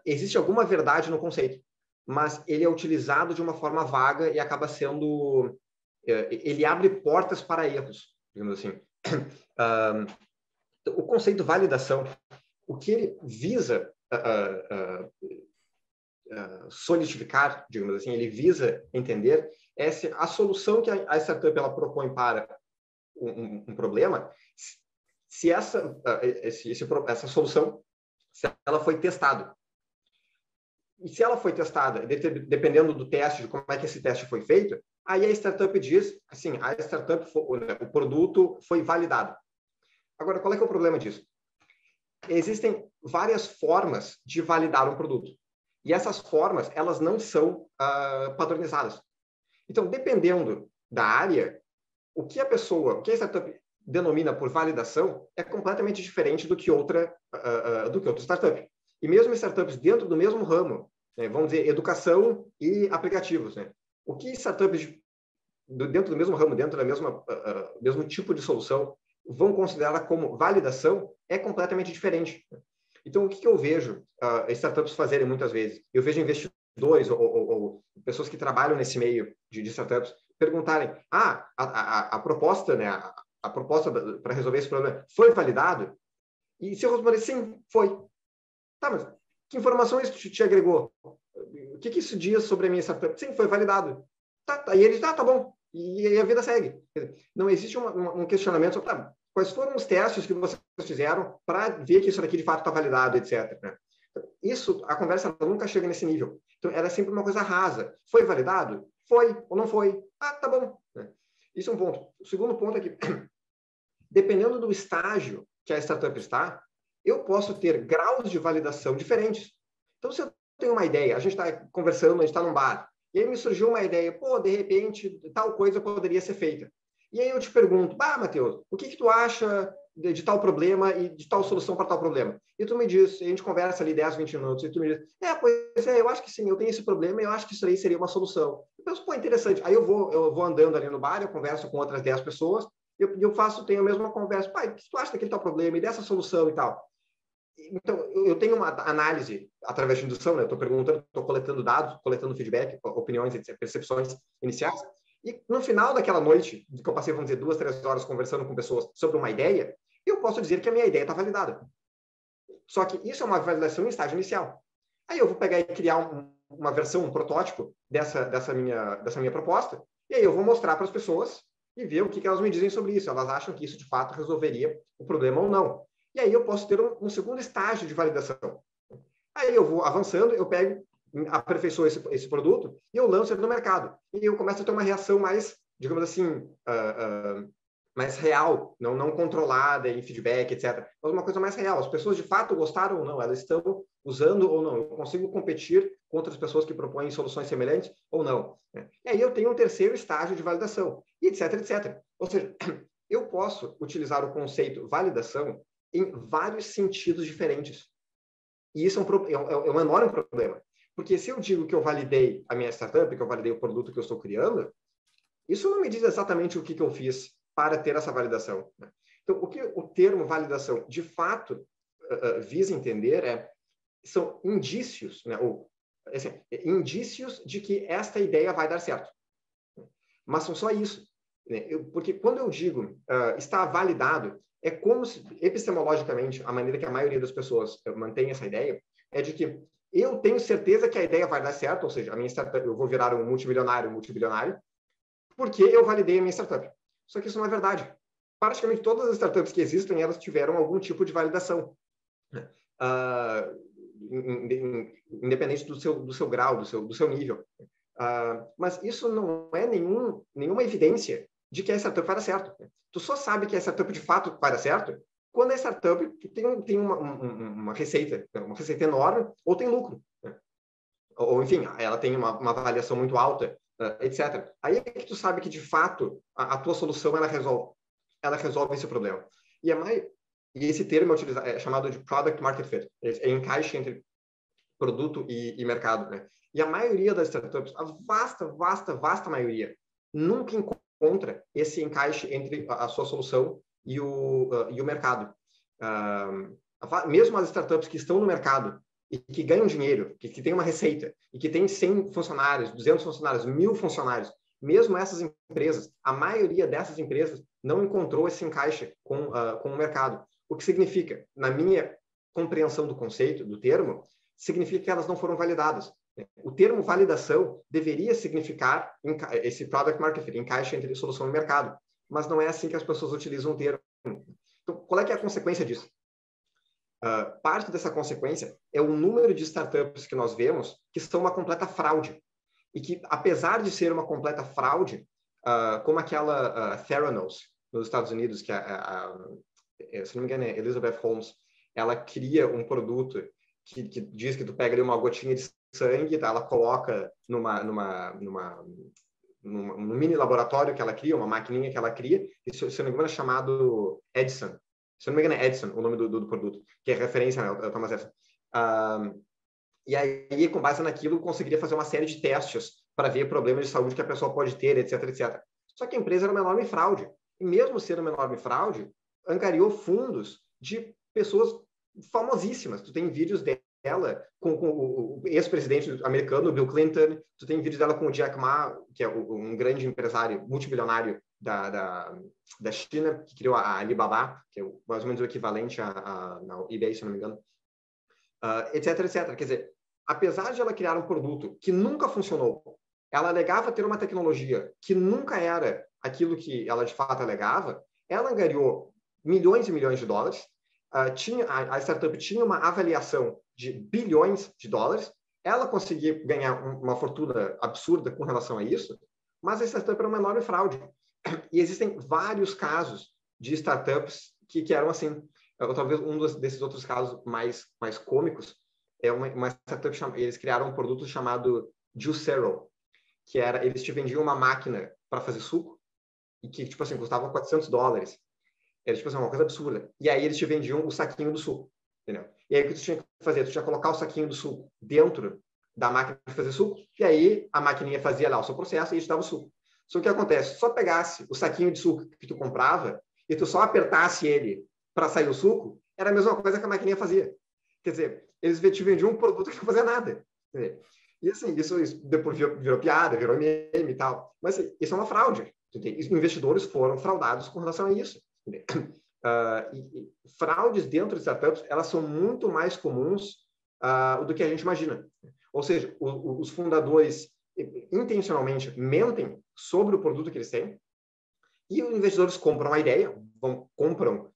existe alguma verdade no conceito, mas ele é utilizado de uma forma vaga e acaba sendo... ele abre portas para erros, digamos assim. O conceito de validação, o que ele visa solidificar, digamos assim, ele visa entender é se a solução que a startup ela propõe para um problema, se essa solução, se ela foi testada. E se ela foi testada, dependendo do teste, de como é que esse teste foi feito, aí a startup diz, assim, o produto foi validado. Agora, qual é que é o problema disso? Existem várias formas de validar um produto. E essas formas, elas não são padronizadas. Então, dependendo da área, o que a startup denomina por validação é completamente diferente do que outra startup. E mesmo startups dentro do mesmo ramo, né, vamos dizer, educação e aplicativos, né? O que startups dentro do mesmo ramo, dentro da mesmo tipo de solução, vão considerar como validação é completamente diferente. Então, o que eu vejo startups fazerem muitas vezes? Eu vejo investidores ou pessoas que trabalham nesse meio de startups perguntarem, a proposta, né, a proposta para resolver esse problema foi validado? E se eu responder sim, foi. Tá, mas que informação isso te agregou? O que isso diz sobre a minha startup? Sim, foi validado. Tá. E eles, tá bom. E a vida segue. Não existe um questionamento sobre quais foram os testes que vocês fizeram para ver que isso daqui de fato está validado, etc. Né? A conversa nunca chega nesse nível. Então, era sempre uma coisa rasa. Foi validado? Foi ou não foi? Tá bom. Isso é um ponto. O segundo ponto é que, dependendo do estágio que a startup está, eu posso ter graus de validação diferentes. Então, se eu tenho uma ideia, a gente está conversando, a gente está num bar, e aí me surgiu uma ideia, de repente, tal coisa poderia ser feita. E aí eu te pergunto, Matheus, o que tu acha de tal problema e de tal solução para tal problema? E tu me diz, a gente conversa ali 10, 20 minutos, e tu me diz, eu acho que sim, eu tenho esse problema e eu acho que isso aí seria uma solução. Eu penso, interessante. Aí eu vou andando ali no bar, eu converso com outras 10 pessoas, tenho a mesma conversa, o que tu acha daquele tal problema e dessa solução e tal? Então, eu tenho uma análise através de indução, né? Estou perguntando, estou coletando dados, coletando feedback, opiniões, percepções iniciais. E no final daquela noite, que eu passei, vamos dizer, 2, 3 horas conversando com pessoas sobre uma ideia, eu posso dizer que a minha ideia está validada. Só que isso é uma validação em estágio inicial. Aí eu vou pegar e criar uma versão, um protótipo dessa minha proposta, e aí eu vou mostrar para as pessoas e ver o que elas me dizem sobre isso. Elas acham que isso, de fato, resolveria o problema ou não. E aí eu posso ter um segundo estágio de validação. Aí eu vou avançando, eu pego, aperfeiçoo esse produto e eu lanço ele no mercado. E eu começo a ter uma reação mais, digamos assim, mais real, não controlada em feedback, etc. Mas uma coisa mais real. As pessoas, de fato, gostaram ou não? Elas estão usando ou não? Eu consigo competir com outras pessoas que propõem soluções semelhantes ou não? E aí eu tenho um terceiro estágio de validação, e etc, etc. Ou seja, eu posso utilizar o conceito validação em vários sentidos diferentes. E isso é um enorme problema. Porque se eu digo que eu validei a minha startup, que eu validei o produto que eu estou criando, isso não me diz exatamente o que eu fiz para ter essa validação. Então, o que o termo validação, de fato, visa entender são indícios, né? Ou, assim, indícios de que esta ideia vai dar certo. Mas são só isso. Né? Porque quando eu digo está validado, é como se, epistemologicamente, a maneira que a maioria das pessoas mantém essa ideia é de que eu tenho certeza que a ideia vai dar certo, ou seja, a minha startup, eu vou virar um multibilionário, porque eu validei a minha startup. Só que isso não é verdade. Praticamente todas as startups que existem, elas tiveram algum tipo de validação. Independente do seu grau, do seu nível. Mas isso não é nenhuma evidência de que a startup vai dar certo. Tu só sabe que a startup de fato vai dar certo quando a startup tem uma receita enorme ou tem lucro. Né? Ou, enfim, ela tem uma avaliação muito alta, etc. Aí é que tu sabe que, de fato, a tua solução ela resolve esse problema. E esse termo é chamado de Product Market Fit. É encaixe entre produto e mercado. Né? E a maioria das startups, a vasta maioria, nunca encontra esse encaixe entre a sua solução e o mercado. Mesmo as startups que estão no mercado e que ganham dinheiro, que têm uma receita, e que têm 100 funcionários, 200 funcionários, 1.000 funcionários, mesmo essas empresas, a maioria dessas empresas não encontrou esse encaixe com o mercado. O que significa, na minha compreensão do conceito, do termo, significa que elas não foram validadas. O termo validação deveria significar esse product market fit, encaixe entre solução e mercado, mas não é assim que as pessoas utilizam o termo. Então, qual é que é a consequência disso? Parte dessa consequência é o número de startups que nós vemos que são uma completa fraude. E que, apesar de ser uma completa fraude, como aquela Theranos, nos Estados Unidos, que se não me engano é Elizabeth Holmes, ela cria um produto que diz que tu pega ali uma gotinha de sangue, tá? Ela coloca num mini laboratório que ela cria, uma maquininha que ela cria, e se não me engano é chamado Edison. Se não me engano é Edison o nome do produto, que é referência ao Thomas Edison. E aí, com base naquilo, conseguiria fazer uma série de testes para ver problemas de saúde que a pessoa pode ter, etc, etc. Só que a empresa era uma enorme fraude. E mesmo sendo uma enorme fraude, angariou fundos de pessoas famosíssimas. Tu tem vídeos dela com o ex-presidente americano, Bill Clinton. Tu tem vídeos dela com o Jack Ma, que é um grande empresário multibilionário da China, que criou a Alibaba, que é mais ou menos o equivalente à eBay, se não me engano. Etc, etc. Quer dizer, apesar de ela criar um produto que nunca funcionou, ela alegava ter uma tecnologia que nunca era aquilo que ela de fato alegava, ela angariou milhões e milhões de dólares, a startup tinha uma avaliação de bilhões de dólares, ela conseguia ganhar uma fortuna absurda com relação a isso, mas a startup era uma enorme fraude. E existem vários casos de startups que eram assim. Talvez um desses outros casos mais cômicos é uma startup, eles criaram um produto chamado Juicero, que era, eles te vendiam uma máquina para fazer suco e que, tipo assim, custava $400. Era, tipo assim, uma coisa absurda. E aí eles te vendiam o saquinho do suco, entendeu? E aí o que tu tinha que fazer? Tu tinha que colocar o saquinho do suco dentro da máquina de fazer suco, e aí a maquininha fazia lá o seu processo e te dava o suco. Só que o que acontece? Só pegasse o saquinho de suco que tu comprava e tu só apertasse ele para sair o suco, era a mesma coisa que a maquininha fazia. Quer dizer, eles te vendiam um produto que não fazia nada. E assim, isso depois virou piada, virou meme e tal. Mas assim, isso é uma fraude. Os investidores foram fraudados com relação a isso. E fraudes dentro de startups, elas são muito mais comuns do que a gente imagina. Ou seja, os fundadores intencionalmente mentem sobre o produto que eles têm e os investidores compram a ideia, compram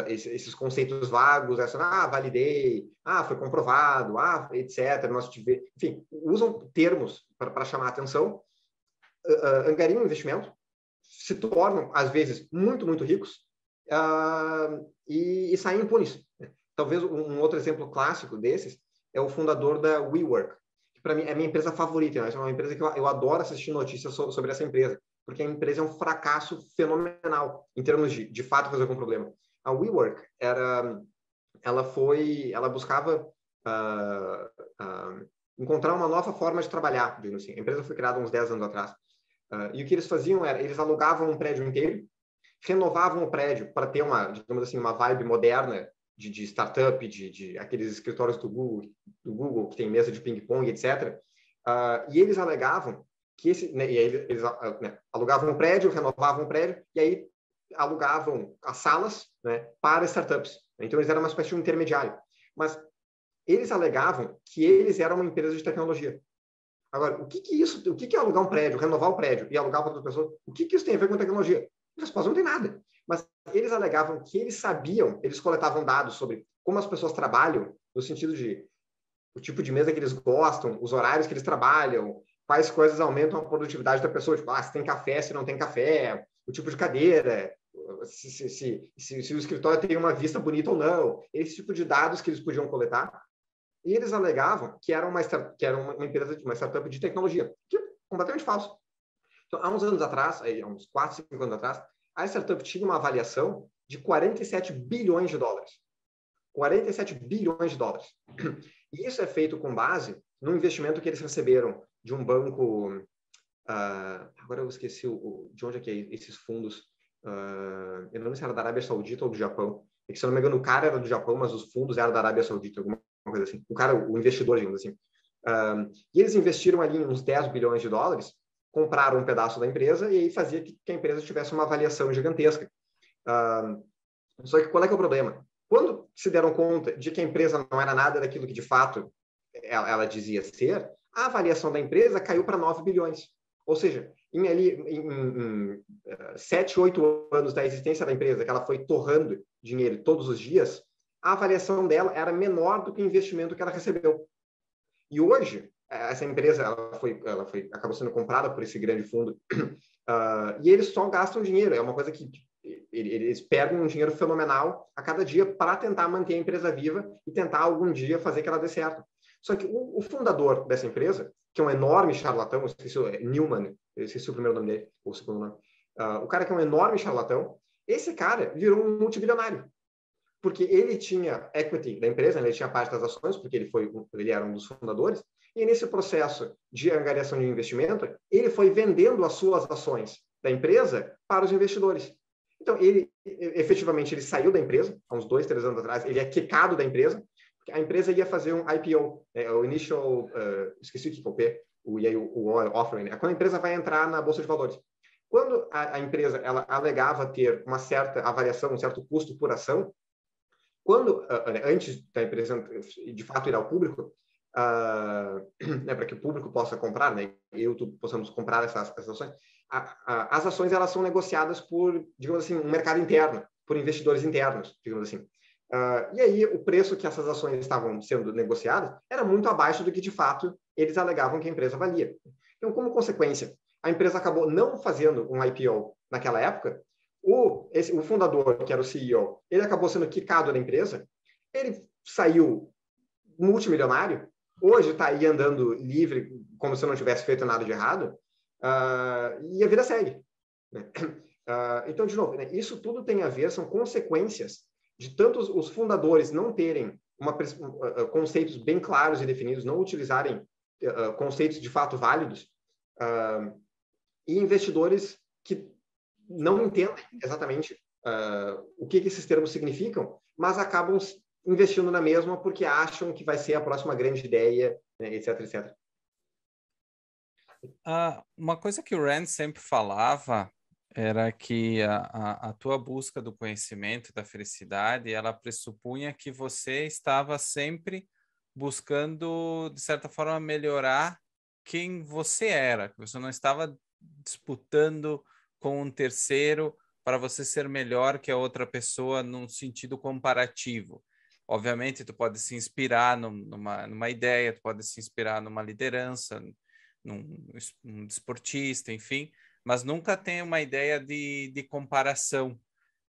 esses conceitos vagos, validei, foi comprovado, etc. Enfim, usam termos para chamar a atenção, angariam investimento, se tornam, às vezes, muito, muito ricos e saem impunes. Talvez um outro exemplo clássico desses é o fundador da WeWork, que para mim é a minha empresa favorita. É uma empresa que eu adoro assistir notícias sobre essa empresa, porque a empresa é um fracasso fenomenal em termos de fato resolver um problema. A WeWork ela buscava encontrar uma nova forma de trabalhar, digamos assim. A empresa foi criada uns 10 anos atrás. E o que eles faziam era, eles alugavam um prédio inteiro, renovavam o prédio para ter digamos assim, uma vibe moderna de startup, de aqueles escritórios do Google que tem mesa de ping-pong, etc. E eles alegavam que eles alugavam um prédio, renovavam o prédio, e aí alugavam as salas, né, para startups. Então, eles eram uma espécie de um intermediário. Mas eles alegavam que eles eram uma empresa de tecnologia. Agora, o que é alugar um prédio, renovar o prédio e alugar para outra pessoa? O que isso tem a ver com tecnologia? A resposta não tem nada. Mas eles alegavam que eles sabiam, eles coletavam dados sobre como as pessoas trabalham, no sentido de o tipo de mesa que eles gostam, os horários que eles trabalham, quais coisas aumentam a produtividade da pessoa, tipo, se tem café, se não tem café, o tipo de cadeira, se o escritório tem uma vista bonita ou não, esse tipo de dados que eles podiam coletar. E eles alegavam que era uma empresa, uma startup de tecnologia, que é completamente falso. Então, há uns anos atrás, há uns 4, 5 anos atrás, a startup tinha uma avaliação de 47 bilhões de dólares. 47 bilhões de dólares. E isso é feito com base no investimento que eles receberam de um banco... agora eu esqueci de onde é que é esses fundos. Eu não sei se era da Arábia Saudita ou do Japão. É que, se eu não me engano, o cara era do Japão, mas os fundos eram da Arábia Saudita, alguma coisa assim. O investidor, digamos assim. E eles investiram ali uns 10 bilhões de dólares, compraram um pedaço da empresa e aí fazia que a empresa tivesse uma avaliação gigantesca. Só que qual é que é o problema? Quando se deram conta de que a empresa não era nada daquilo que de fato ela dizia ser, a avaliação da empresa caiu para 9 bilhões. Ou seja, em 7, 8 anos da existência da empresa, que ela foi torrando dinheiro todos os dias, a avaliação dela era menor do que o investimento que ela recebeu. E hoje, essa empresa acabou sendo comprada por esse grande fundo, e eles só gastam dinheiro. É uma coisa que eles perdem um dinheiro fenomenal a cada dia para tentar manter a empresa viva e tentar algum dia fazer que ela dê certo. Só que o fundador dessa empresa, que é um enorme charlatão, Newman, eu esqueci o primeiro nome dele, ou o segundo nome, o cara que é um enorme charlatão, esse cara virou um multibilionário. Porque ele tinha equity da empresa, ele tinha parte das ações, porque ele era um dos fundadores, e nesse processo de angariação de investimento, ele foi vendendo as suas ações da empresa para os investidores. Então, ele saiu da empresa, há uns 2, 3 anos atrás, ele é quicado da empresa, porque a empresa ia fazer um IPO, o Initial, esqueci o que é o Offering, né? Quando a empresa vai entrar na Bolsa de Valores. Quando a empresa ela alegava ter uma certa avaliação, um certo custo por ação, antes da empresa de fato ir ao público, para que o público possa comprar, né, possamos comprar essas ações, as ações elas são negociadas por, digamos assim, um mercado interno, por investidores internos, digamos assim. E aí o preço que essas ações estavam sendo negociadas era muito abaixo do que de fato eles alegavam que a empresa valia. Então, como consequência, a empresa acabou não fazendo um IPO naquela época. O fundador, que era o CEO, ele acabou sendo quicado da empresa, ele saiu multimilionário, hoje está aí andando livre, como se não tivesse feito nada de errado, e a vida segue. Né? Então, de novo, né, isso tudo tem a ver, são consequências de tanto os fundadores não terem conceitos bem claros e definidos, não utilizarem conceitos de fato válidos, e investidores que não entendem exatamente o que esses termos significam, mas acabam investindo na mesma porque acham que vai ser a próxima grande ideia, né, etc, etc. Uma coisa que o Rand sempre falava era que a tua busca do conhecimento, da felicidade, ela pressupunha que você estava sempre buscando, de certa forma, melhorar quem você era, que você não estava disputando com um terceiro para você ser melhor que a outra pessoa num sentido comparativo. Obviamente, tu pode se inspirar numa ideia, tu pode se inspirar numa liderança, num desportista, enfim, mas nunca tem uma ideia de comparação,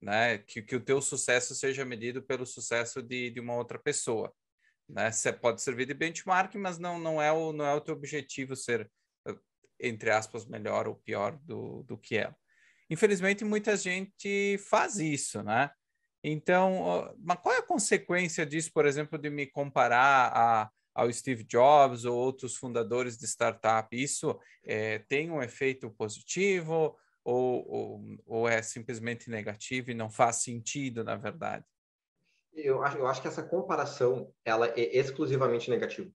né? Que o teu sucesso seja medido pelo sucesso de uma outra pessoa, né? Você pode servir de benchmark, mas não é o teu objetivo ser, entre aspas, melhor ou pior do que ela. Infelizmente, muita gente faz isso, né? Então, mas qual é a consequência disso, por exemplo, de me comparar ao Steve Jobs ou outros fundadores de startup? Isso tem um efeito positivo ou é simplesmente negativo e não faz sentido, na verdade? Eu acho que essa comparação, ela é exclusivamente negativa.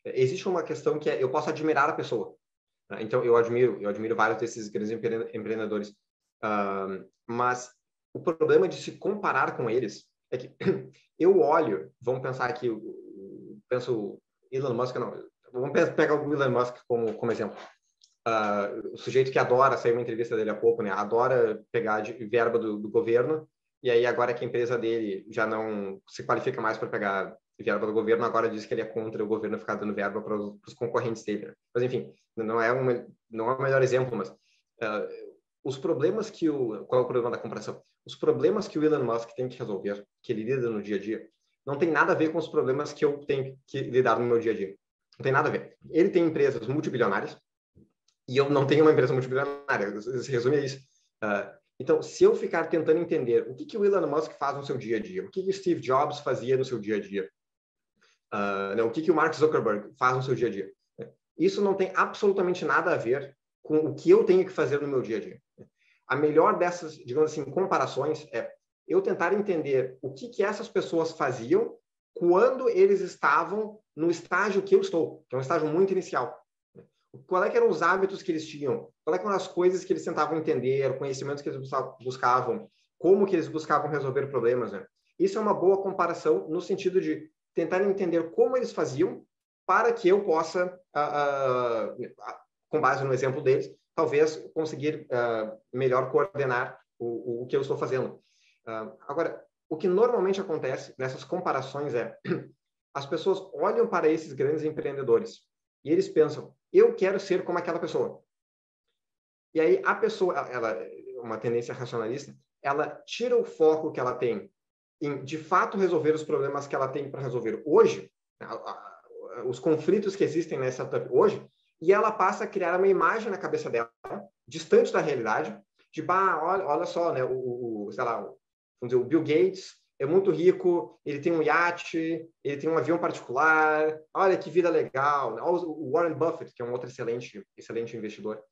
Existe uma questão que eu posso admirar a pessoa. Né? Então, eu admiro vários desses grandes empreendedores. Mas o problema de se comparar com eles é que eu olho, vamos pensar aqui, penso Elon Musk, não, vamos pegar o Elon Musk como exemplo. O sujeito que adora, saiu uma entrevista dele há pouco, né? Adora pegar verba do governo, e aí agora que a empresa dele já não se qualifica mais para pegar verba do governo, agora diz que ele é contra o governo ficar dando verba para os concorrentes dele. Né? Mas enfim, não é o melhor exemplo, mas os problemas qual é o problema da comparação? Os problemas que o Elon Musk tem que resolver, que ele lida no dia a dia, não tem nada a ver com os problemas que eu tenho que lidar no meu dia a dia. Não tem nada a ver. Ele tem empresas multibilionárias e eu não tenho uma empresa multibilionária. Se resume a isso. Então, se eu ficar tentando entender o que o Elon Musk faz no seu dia a dia, o que o Steve Jobs fazia no seu dia a dia, o que o Mark Zuckerberg faz no seu dia a dia, isso não tem absolutamente nada a ver com o que eu tenho que fazer no meu dia a dia. A melhor dessas, digamos assim, comparações é eu tentar entender o que essas pessoas faziam quando eles estavam no estágio que eu estou, que é um estágio muito inicial. Qual é que eram os hábitos que eles tinham? Qual é que eram as coisas que eles tentavam entender, conhecimentos que eles buscavam, como que eles buscavam resolver problemas, né? Isso é uma boa comparação no sentido de tentar entender como eles faziam para que eu possa, com base no exemplo deles, talvez conseguir melhor coordenar o que eu estou fazendo. Agora, o que normalmente acontece nessas comparações é as pessoas olham para esses grandes empreendedores e eles pensam, eu quero ser como aquela pessoa. E aí a pessoa, ela, uma tendência racionalista, ela tira o foco que ela tem em, de fato, resolver os problemas que ela tem para resolver hoje, os conflitos que existem nessa startup hoje, e ela passa a criar uma imagem na cabeça dela, distante da realidade, de, olha só, né, sei lá, vamos dizer, o Bill Gates é muito rico, ele tem um iate, ele tem um avião particular, olha que vida legal. O Warren Buffett, que é um outro excelente investidor,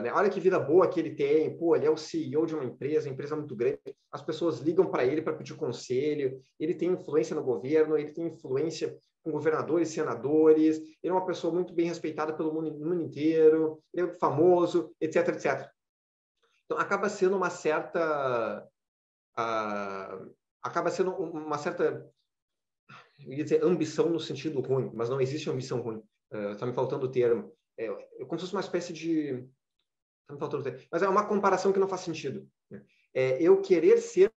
né? Olha que vida boa que ele tem, pô, ele é o CEO de uma empresa muito grande, as pessoas ligam para ele para pedir conselho, ele tem influência no governo, ele tem influência com governadores, senadores, ele é uma pessoa muito bem respeitada pelo mundo inteiro, ele é famoso, etc, etc. Então, acaba sendo uma certa... eu ia dizer ambição no sentido ruim, mas não existe ambição ruim. Está me faltando o termo. É como se fosse uma espécie de... Está me faltando o termo. Mas é uma comparação que não faz sentido. Né? Eu querer ser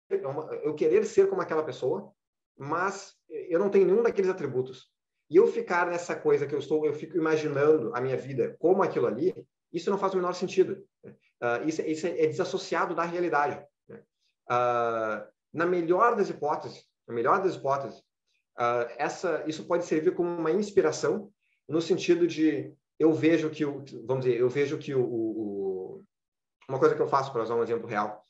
como aquela pessoa, mas eu não tenho nenhum daqueles atributos. E eu ficar nessa coisa que eu fico imaginando a minha vida como aquilo ali, isso não faz o menor sentido. Isso é desassociado da realidade. Né? Na melhor das hipóteses, isso pode servir como uma inspiração no sentido de eu vejo que uma coisa que eu faço, para usar um exemplo real,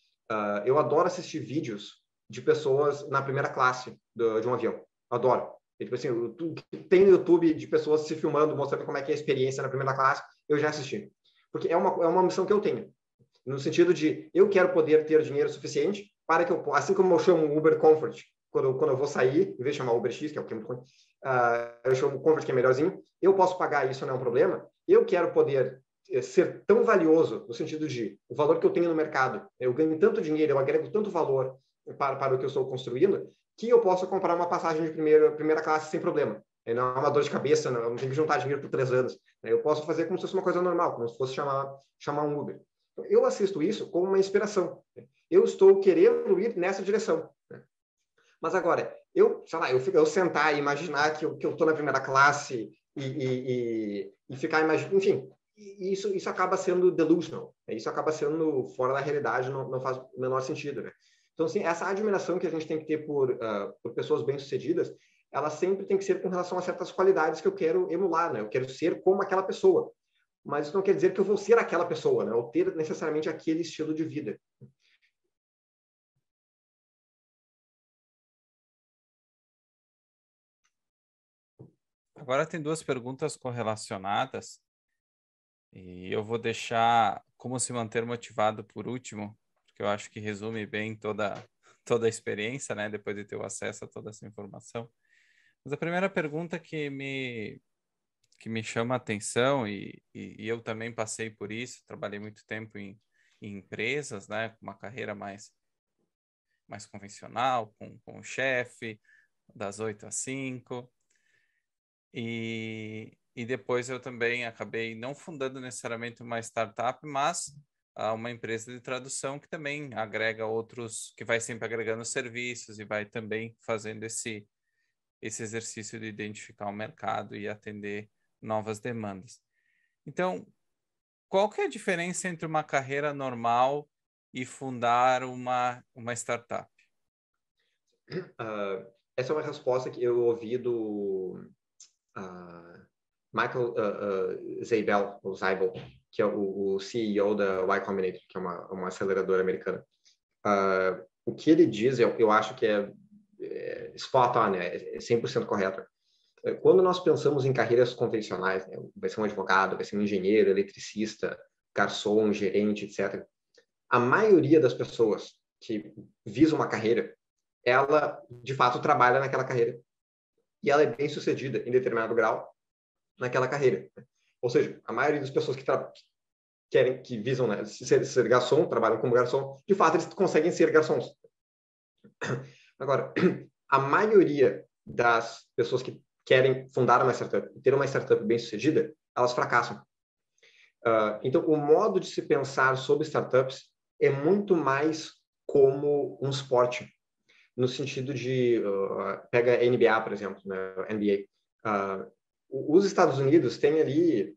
eu adoro assistir vídeos de pessoas na primeira classe de um avião. Adoro. Tipo assim, tem no YouTube de pessoas se filmando, mostrando como é que é a experiência na primeira classe, eu já assisti. Porque é uma missão que eu tenho. No sentido de eu quero poder ter dinheiro suficiente para que eu, assim como eu chamo Uber Comfort, quando eu vou sair, em vez de chamar Uber X, que é o que é muito ruim, eu chamo Comfort, que é melhorzinho, eu posso pagar isso, não é um problema. Eu quero poder ser tão valioso, no sentido de o valor que eu tenho no mercado, eu ganho tanto dinheiro, eu agrego tanto valor para o que eu estou construindo, que eu posso comprar uma passagem de primeira classe sem problema. Não é uma dor de cabeça, não tenho que juntar dinheiro por 3 anos. Eu posso fazer como se fosse uma coisa normal, como se fosse chamar um Uber. Eu assisto isso como uma inspiração. Eu estou querendo ir nessa direção. Mas agora, eu sentar e imaginar que eu estou na primeira classe e ficar imaginando, enfim, isso acaba sendo delusional. Isso acaba sendo fora da realidade, não faz o menor sentido, né? Então, assim, essa admiração que a gente tem que ter por pessoas bem-sucedidas, ela sempre tem que ser com relação a certas qualidades que eu quero emular, né? Eu quero ser como aquela pessoa. Mas isso não quer dizer que eu vou ser aquela pessoa, né? Ou ter necessariamente aquele estilo de vida. Agora tem 2 perguntas correlacionadas e eu vou deixar como se manter motivado por último, porque eu acho que resume bem toda a experiência, né? Depois de ter o acesso a toda essa informação. Mas a primeira pergunta que me chama a atenção, e eu também passei por isso, trabalhei muito tempo em empresas, né, com uma carreira mais convencional, com o chefe, das 8 às 5, e depois eu também acabei não fundando necessariamente uma startup, mas uma empresa de tradução que também agrega outros, que vai sempre agregando serviços e vai também fazendo esse exercício de identificar o mercado e atender novas demandas. Então, qual que é a diferença entre uma carreira normal e fundar uma startup? Essa é uma resposta que eu ouvi do Michael Zabel, que é o CEO da Y Combinator, que é uma aceleradora americana. O que ele diz, eu acho que é spot on, é 100% correto. Quando nós pensamos em carreiras convencionais, né, vai ser um advogado, vai ser um engenheiro, eletricista, garçom, gerente, etc. A maioria das pessoas que visam uma carreira, ela, de fato, trabalha naquela carreira. E ela é bem sucedida em determinado grau naquela carreira. Ou seja, a maioria das pessoas que visam, né, ser garçom, trabalham como garçom, de fato, eles conseguem ser garçons. Agora, a maioria das pessoas que querem fundar uma startup, ter uma startup bem sucedida, elas fracassam. Então, o modo de se pensar sobre startups é muito mais como um esporte, no sentido de, pega a NBA, por exemplo, né, NBA. Os Estados Unidos têm ali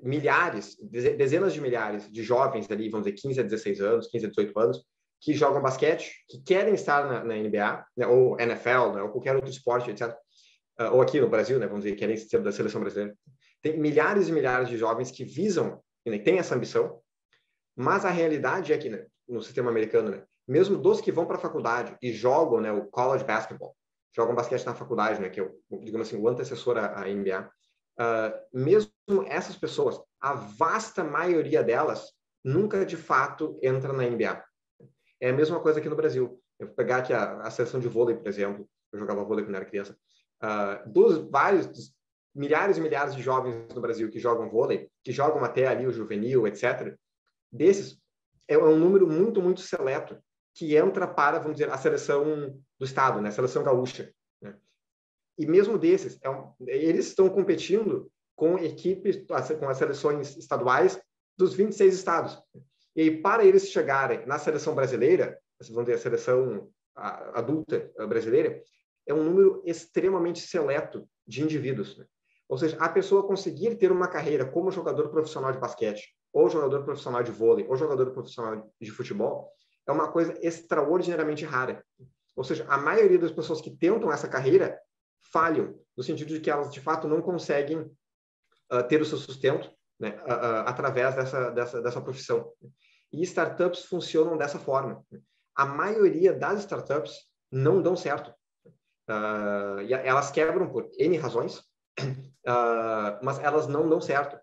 milhares, dezenas de milhares de jovens ali, vamos dizer, 15 a 16 anos, 15 a 18 anos, que jogam basquete, que querem estar na NBA, né, ou NFL, né, ou qualquer outro esporte, etc. Ou aqui no Brasil, né, vamos dizer, querem ser da seleção brasileira. Tem milhares e milhares de jovens que visam, né, têm essa ambição, mas a realidade é que, né, no sistema americano, né, mesmo dos que vão para a faculdade e jogam, né, o college basketball, jogam basquete na faculdade, né, que é, digamos assim, o antecessor à NBA, mesmo essas pessoas, a vasta maioria delas nunca de fato entra na NBA. É a mesma coisa aqui no Brasil. Eu vou pegar aqui a seleção de vôlei, por exemplo. Eu jogava vôlei quando era criança. Dos milhares e milhares de jovens no Brasil que jogam vôlei, que jogam até ali o juvenil, etc. Desses, é um número muito, muito seleto que entra para, vamos dizer, a seleção do estado, né? A seleção gaúcha. Né? E mesmo desses, eles estão competindo com equipes, com as seleções estaduais dos 26 estados. E aí, para eles chegarem na seleção brasileira, vamos dizer, a seleção adulta brasileira, é um número extremamente seleto de indivíduos. Né? Ou seja, a pessoa conseguir ter uma carreira como jogador profissional de basquete, ou jogador profissional de vôlei, ou jogador profissional de futebol, é uma coisa extraordinariamente rara. Ou seja, a maioria das pessoas que tentam essa carreira falham, no sentido de que elas, de fato, não conseguem ter o seu sustento, né, através dessa profissão. E startups funcionam dessa forma. A maioria das startups não dão certo. E elas quebram por N razões, mas elas não dão certo.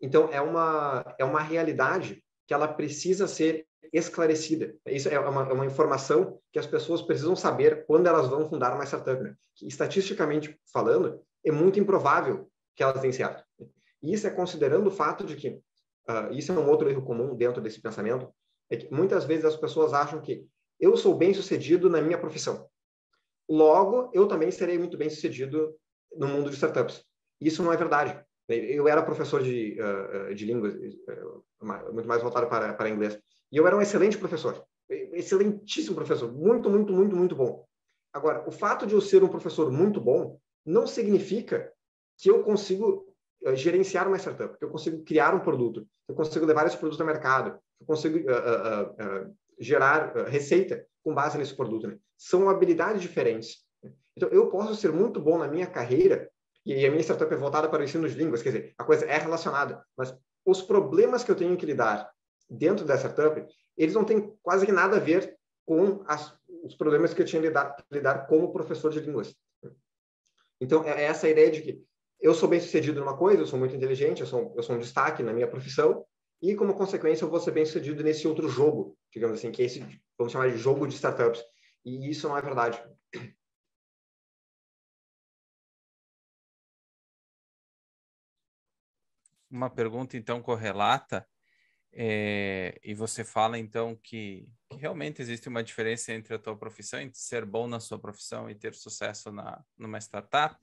Então, é uma realidade que ela precisa ser esclarecida. Isso é uma informação que as pessoas precisam saber quando elas vão fundar uma startup. Né? Que, estatisticamente falando, é muito improvável que elas deem certo. E isso é considerando o fato de que, isso é um outro erro comum dentro desse pensamento, é que muitas vezes as pessoas acham que eu sou bem-sucedido na minha profissão. Logo, eu também serei muito bem-sucedido no mundo de startups. Isso não é verdade. Eu era professor de línguas, muito mais voltado para inglês. E eu era um excelente professor. Excelentíssimo professor. Muito, muito, muito, muito bom. Agora, o fato de eu ser um professor muito bom não significa que eu consigo gerenciar uma startup, que eu consigo criar um produto, que eu consigo levar esse produto ao mercado, que eu consigo gerar receita com base nesse produto. Né? São habilidades diferentes. Então, eu posso ser muito bom na minha carreira, e a minha startup é voltada para o ensino de línguas, quer dizer, a coisa é relacionada, mas os problemas que eu tenho que lidar dentro da startup, eles não têm quase que nada a ver com os problemas que eu tinha que lidar como professor de línguas. Então, é essa ideia de que eu sou bem-sucedido numa coisa, eu sou muito inteligente, eu sou um destaque na minha profissão, e, como consequência, eu vou ser bem-sucedido nesse outro jogo, digamos assim, que é esse, vamos chamar de jogo de startups. E isso não é verdade. Uma pergunta, então, correlata, e você fala, então, que realmente existe uma diferença entre a tua profissão, entre ser bom na sua profissão e ter sucesso numa startup.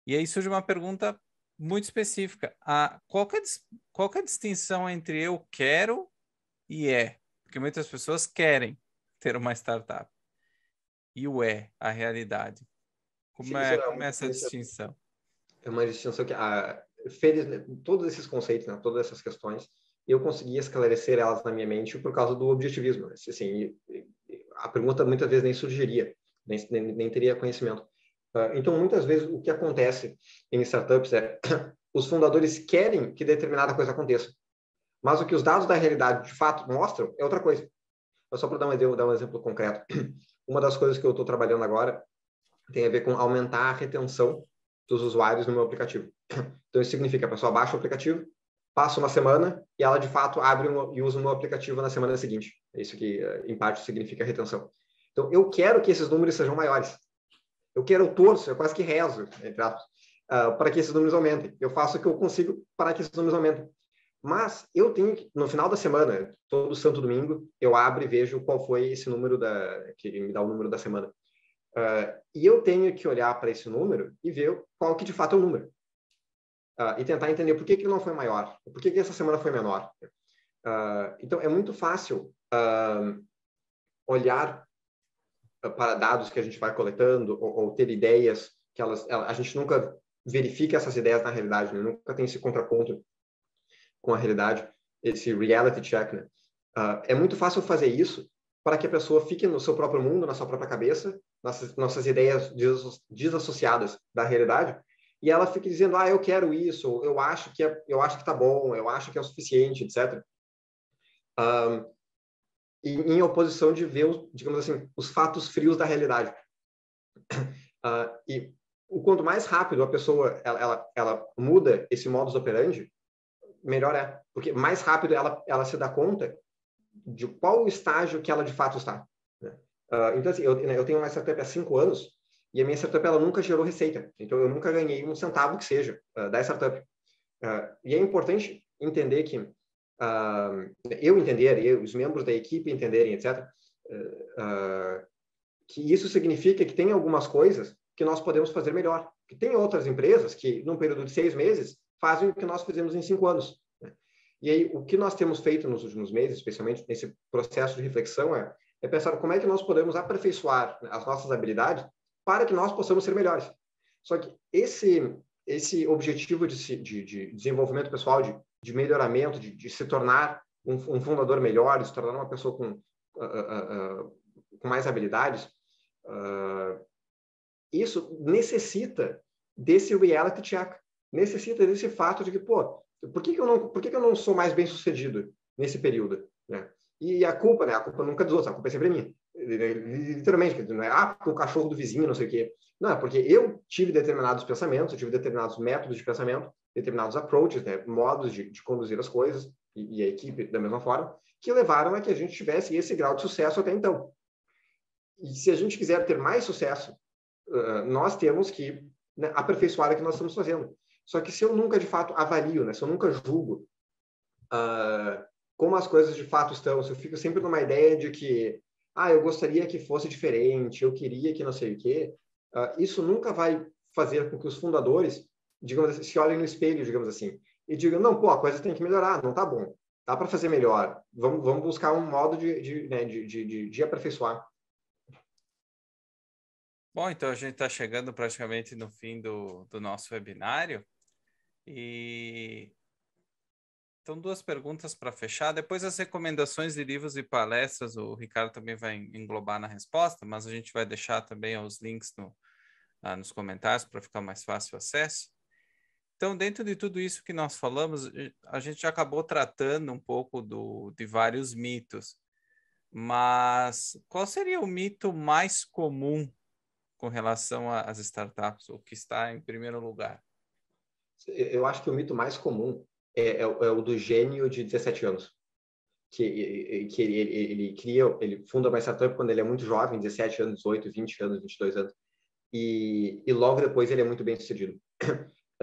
E aí surge uma pergunta muito específica. Qual que é a distinção entre eu quero e é? Porque muitas pessoas querem ter uma startup. E o a realidade. Como é essa distinção? É uma distinção que, felizmente, todos esses conceitos, né, todas essas questões, eu consegui esclarecer elas na minha mente por causa do objetivismo. Assim, a pergunta muitas vezes nem surgiria, nem teria conhecimento. Então, muitas vezes, o que acontece em startups é os fundadores querem que determinada coisa aconteça, mas o que os dados da realidade, de fato, mostram é outra coisa. Só para dar um exemplo concreto, uma das coisas que eu estou trabalhando agora tem a ver com aumentar a retenção dos usuários no meu aplicativo. Então, isso significa que a pessoa baixa o aplicativo, passa uma semana e ela, de fato, abre e usa o meu aplicativo na semana seguinte. É isso que, em parte, significa retenção. Então, eu quero que esses números sejam maiores. Eu torço, eu quase que rezo, entre aspas, para que esses números aumentem. Eu faço o que eu consigo para que esses números aumentem. Mas eu tenho que, no final da semana, todo santo domingo, eu abro e vejo qual foi esse número que me dá o número da semana. E eu tenho que olhar para esse número e ver qual que de fato é o número. E tentar entender por que ele não foi maior, por que essa semana foi menor. Então, é muito fácil olhar para dados que a gente vai coletando ou ter ideias que a gente nunca verifica essas ideias na realidade, né? Nunca tem esse contraponto com a realidade, esse reality check. Né? É muito fácil fazer isso para que a pessoa fique no seu próprio mundo, na sua própria cabeça, nossas ideias desassociadas da realidade, e ela fica dizendo, eu quero isso, eu acho que tá bom, eu acho que é o suficiente, etc. E em oposição de ver, digamos assim, os fatos frios da realidade. E o quanto mais rápido a pessoa ela muda esse modus operandi, melhor é, porque mais rápido ela se dá conta de qual o estágio que ela de fato está. Né? Então, assim, eu tenho uma startup há 5 anos e a minha startup ela nunca gerou receita. Então, eu nunca ganhei um centavo que seja da startup. E é importante entender que os membros da equipe entenderem, etc., que isso significa que tem algumas coisas que nós podemos fazer melhor. Que tem outras empresas que, num período de 6 meses, fazem o que nós fizemos em 5 anos. Né? E aí, o que nós temos feito nos últimos meses, especialmente nesse processo de reflexão, é pensar como é que nós podemos aperfeiçoar as nossas habilidades para que nós possamos ser melhores. Só que esse objetivo de desenvolvimento pessoal, de melhoramento, de se tornar um fundador melhor, de se tornar uma pessoa com mais habilidades, isso necessita desse reality check, necessita desse fato de que, por que eu não sou mais bem sucedido nesse período? Né? E a culpa nunca é dos outros, a culpa é sempre minha. Literalmente, não é porque o cachorro do vizinho, não sei o quê. Não, é porque eu tive determinados pensamentos, eu tive determinados métodos de pensamento, determinados approaches, né, modos de conduzir as coisas, e a equipe da mesma forma, que levaram a que a gente tivesse esse grau de sucesso até então. E se a gente quiser ter mais sucesso, nós temos que, né, aperfeiçoar o que nós estamos fazendo. Só que se eu nunca, de fato, avalio, né? Se eu nunca julgo como as coisas de fato estão, se eu fico sempre numa ideia de que eu gostaria que fosse diferente, eu queria que não sei o quê, isso nunca vai fazer com que os fundadores, digamos assim, se olhem no espelho, digamos assim, e digam, não, pô, a coisa tem que melhorar, não tá bom, dá para fazer melhor, vamos buscar um modo de aperfeiçoar. Bom, então a gente está chegando praticamente no fim do nosso webinário e então 2 perguntas para fechar. Depois as recomendações de livros e palestras, o Ricardo também vai englobar na resposta, mas a gente vai deixar também os links nos comentários para ficar mais fácil o acesso. Então, dentro de tudo isso que nós falamos, a gente já acabou tratando um pouco de vários mitos, mas qual seria o mito mais comum com relação às startups, o que está em primeiro lugar? Eu acho que o mito mais comum é o do gênio de 17 anos. Que ele funda uma startup quando ele é muito jovem, 17 anos, 18, 20 anos, 22 anos, e logo depois ele é muito bem sucedido.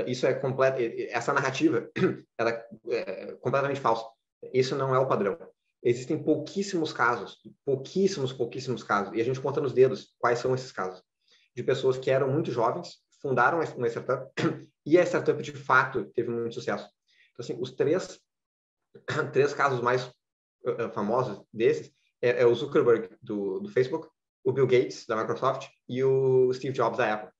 Isso é completo, essa narrativa ela é completamente falsa. Isso não é o padrão. Existem pouquíssimos casos, pouquíssimos casos, e a gente conta nos dedos quais são esses casos, de pessoas que eram muito jovens, fundaram uma startup, e a startup de fato teve muito sucesso. Então, assim, os três casos mais famosos desses é o Zuckerberg do Facebook, o Bill Gates da Microsoft e o Steve Jobs da Apple.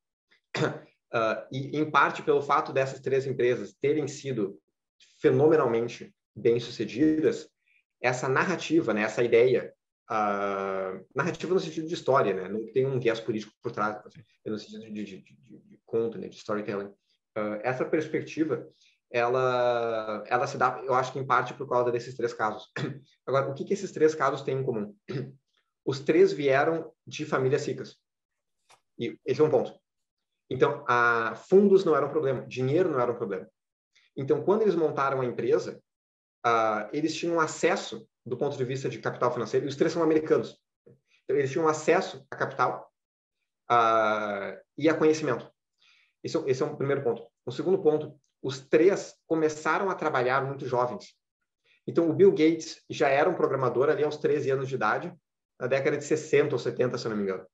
E em parte pelo fato dessas 3 empresas terem sido fenomenalmente bem-sucedidas, essa narrativa, né, essa ideia, narrativa no sentido de história, né, não tem um viés político por trás, no sentido de conto, né, de storytelling. Essa perspectiva, ela se dá, eu acho que em parte por causa desses 3 casos. Agora, o que esses 3 casos têm em comum? Os 3 vieram de famílias ricas. E esse é um ponto. Então, fundos não eram um problema, dinheiro não era um problema. Então, quando eles montaram a empresa, eles tinham acesso, do ponto de vista de capital financeiro, e os 3 são americanos. Então, eles tinham acesso a capital e a conhecimento. Esse é um primeiro ponto. O segundo ponto, os 3 começaram a trabalhar muito jovens. Então, o Bill Gates já era um programador ali aos 13 anos de idade, na década de 60 ou 70, se eu não me engano.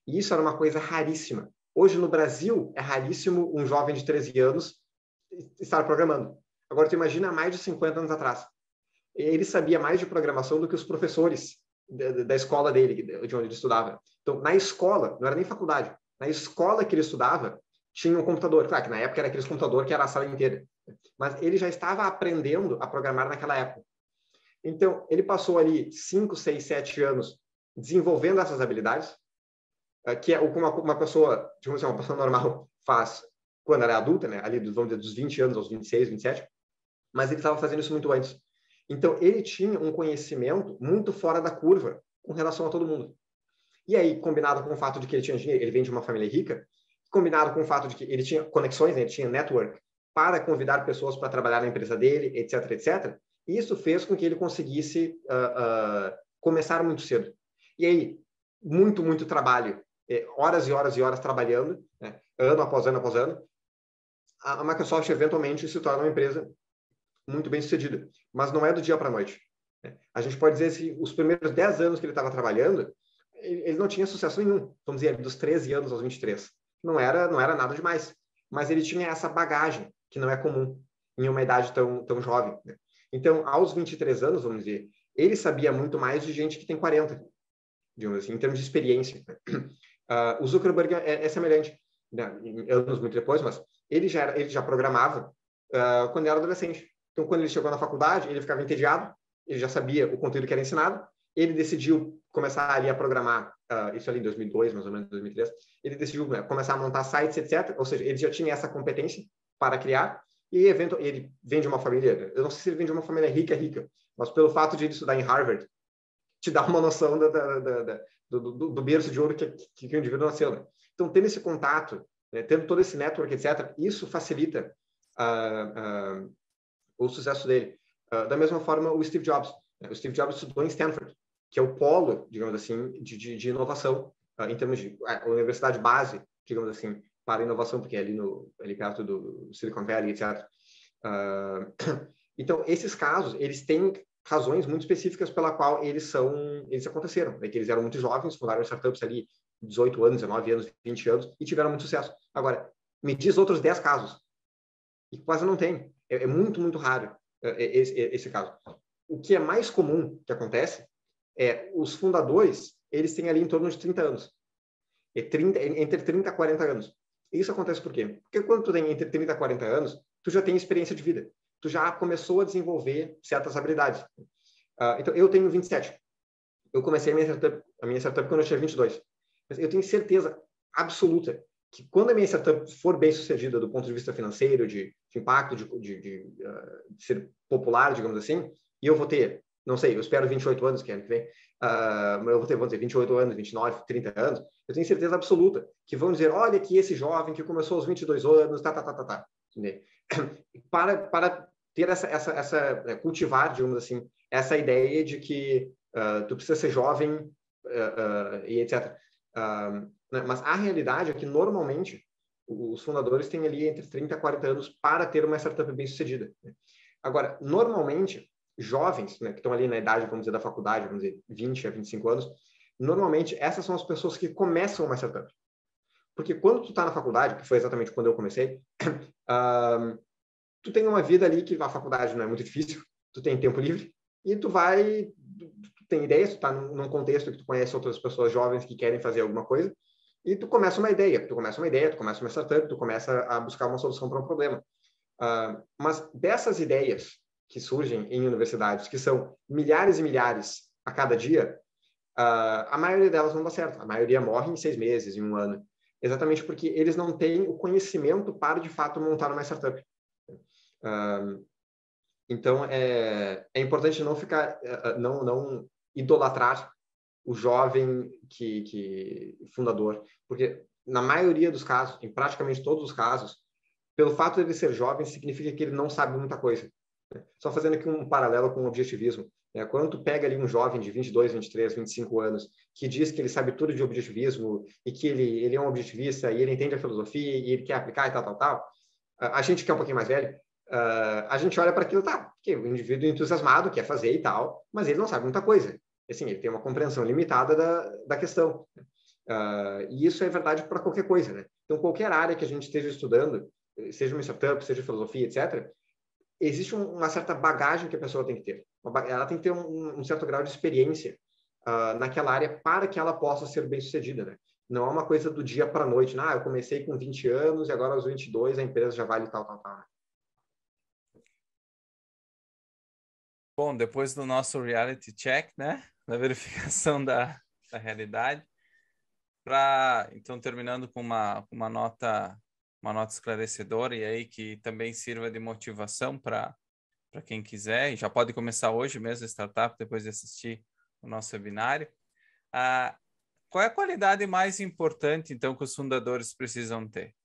E isso era uma coisa raríssima. Hoje, no Brasil, é raríssimo um jovem de 13 anos estar programando. Agora, tu imagina mais de 50 anos atrás. Ele sabia mais de programação do que os professores da escola dele, de onde ele estudava. Então, na escola, não era nem faculdade, na escola que ele estudava, tinha um computador. Claro que na época era aquele computador que era a sala inteira. Mas ele já estava aprendendo a programar naquela época. Então, ele passou ali 5, 6, 7 anos desenvolvendo essas habilidades, que é o que uma pessoa, digamos assim, uma pessoa normal faz quando ela é adulta, né? Ali vamos dizer, dos 20 anos aos 26, 27, mas ele estava fazendo isso muito antes. Então, ele tinha um conhecimento muito fora da curva com relação a todo mundo. E aí, combinado com o fato de que ele tinha dinheiro, ele vem de uma família rica, combinado com o fato de que ele tinha conexões, né? Ele tinha network para convidar pessoas para trabalhar na empresa dele, etc, etc. Isso fez com que ele conseguisse começar muito cedo. E aí, muito trabalho, horas e horas e horas trabalhando, né? Ano após ano após ano, a Microsoft eventualmente se torna uma empresa muito bem sucedida. Mas não é do dia para a noite. A gente pode dizer que os primeiros 10 anos que ele estava trabalhando, ele não tinha sucesso nenhum. Vamos dizer, dos 13 anos aos 23. Não era nada demais. Mas ele tinha essa bagagem, que não é comum em uma idade tão jovem. Né? Então, aos 23 anos, vamos dizer, ele sabia muito mais de gente que tem 40, digamos assim, em termos de experiência. O Zuckerberg é semelhante, né? Anos muito depois, mas ele já programava quando era adolescente. Então, quando ele chegou na faculdade, ele ficava entediado, ele já sabia o conteúdo que era ensinado, ele decidiu começar ali a programar, isso ali em 2002, mais ou menos, 2003, ele decidiu começar a montar sites, etc. Ou seja, ele já tinha essa competência para criar, e ele vem de uma família, eu não sei se ele vem de uma família rica, mas pelo fato de ele estudar em Harvard, te dá uma noção do berço de ouro que o indivíduo nasceu. Né? Então, tendo esse contato, né, tendo todo esse network, etc., isso facilita o sucesso dele. Da mesma forma, o Steve Jobs. Né? O Steve Jobs estudou em Stanford, que é o polo, digamos assim, de inovação, em termos de universidade base, digamos assim, para a inovação, porque é ali perto do Silicon Valley, etc. Então, esses casos, eles têm razões muito específicas pela qual eles aconteceram. É que eles eram muito jovens, fundaram startups ali 18 anos, 19 anos, 20 anos, e tiveram muito sucesso. Agora, me diz outros 10 casos. E quase não tem. É muito, muito raro esse caso. O que é mais comum que acontece é os fundadores, eles têm ali em torno de 30 anos. Entre 30 e 40 anos. Isso acontece por quê? Porque quando tu tem entre 30 e 40 anos, tu já tem experiência de vida. Tu já começou a desenvolver certas habilidades. Então, eu tenho 27. Eu comecei a minha startup quando eu tinha 22. Mas eu tenho certeza absoluta que quando a minha startup for bem sucedida do ponto de vista financeiro, de impacto, de ser popular, digamos assim, e eu vou ter, não sei, eu espero 28 anos, que é ano que vem, eu vou ter, vamos dizer, 28 anos, 29, 30 anos, eu tenho certeza absoluta que vão dizer, olha aqui esse jovem que começou aos 22 anos, para ter cultivar, digamos assim, essa ideia de que tu precisa ser jovem e etc. Mas a realidade é que, normalmente, os fundadores têm ali entre 30 e 40 anos para ter uma startup bem sucedida. Agora, normalmente, jovens, né, que estão ali na idade, vamos dizer, da faculdade, vamos dizer, 20 a 25 anos, normalmente, essas são as pessoas que começam uma startup. Porque quando tu está na faculdade, que foi exatamente quando eu comecei, tu tem uma vida ali que a faculdade não é muito difícil, tu tem tempo livre, e tu tem ideias, tu está num contexto que tu conhece outras pessoas jovens que querem fazer alguma coisa, e tu começa uma ideia, tu começa uma startup, tu começa a buscar uma solução para um problema. Mas dessas ideias que surgem em universidades, que são milhares e milhares a cada dia, a maioria delas não dá certo. A maioria morre em 6 meses, em 1 ano. Exatamente porque eles não têm o conhecimento para, de fato, montar uma startup. Então, é importante não ficar, não idolatrar o jovem fundador, porque na maioria dos casos, em praticamente todos os casos, pelo fato de ele ser jovem, significa que ele não sabe muita coisa. Só fazendo aqui um paralelo com o objetivismo. Quando tu pega ali um jovem de 22, 23, 25 anos, que diz que ele sabe tudo de objetivismo e que ele é um objetivista e ele entende a filosofia e ele quer aplicar e tal, a gente que é um pouquinho mais velho, a gente olha para aquilo, porque o indivíduo entusiasmado quer fazer e tal, mas ele não sabe muita coisa. Assim, ele tem uma compreensão limitada da questão. E isso é verdade para qualquer coisa, né? Então, qualquer área que a gente esteja estudando, seja uma startup, seja filosofia, etc., existe uma certa bagagem que a pessoa tem que ter. Ela tem que ter um certo grau de experiência naquela área para que ela possa ser bem-sucedida, né? Não é uma coisa do dia para a noite. Eu comecei com 20 anos e agora aos 22 a empresa já vale tal. Bom, depois do nosso reality check, né? Da verificação da realidade, então terminando com uma nota esclarecedora e aí que também sirva de motivação para quem quiser, e já pode começar hoje mesmo a startup depois de assistir o nosso webinário. Qual é a qualidade mais importante, então, que os fundadores precisam ter?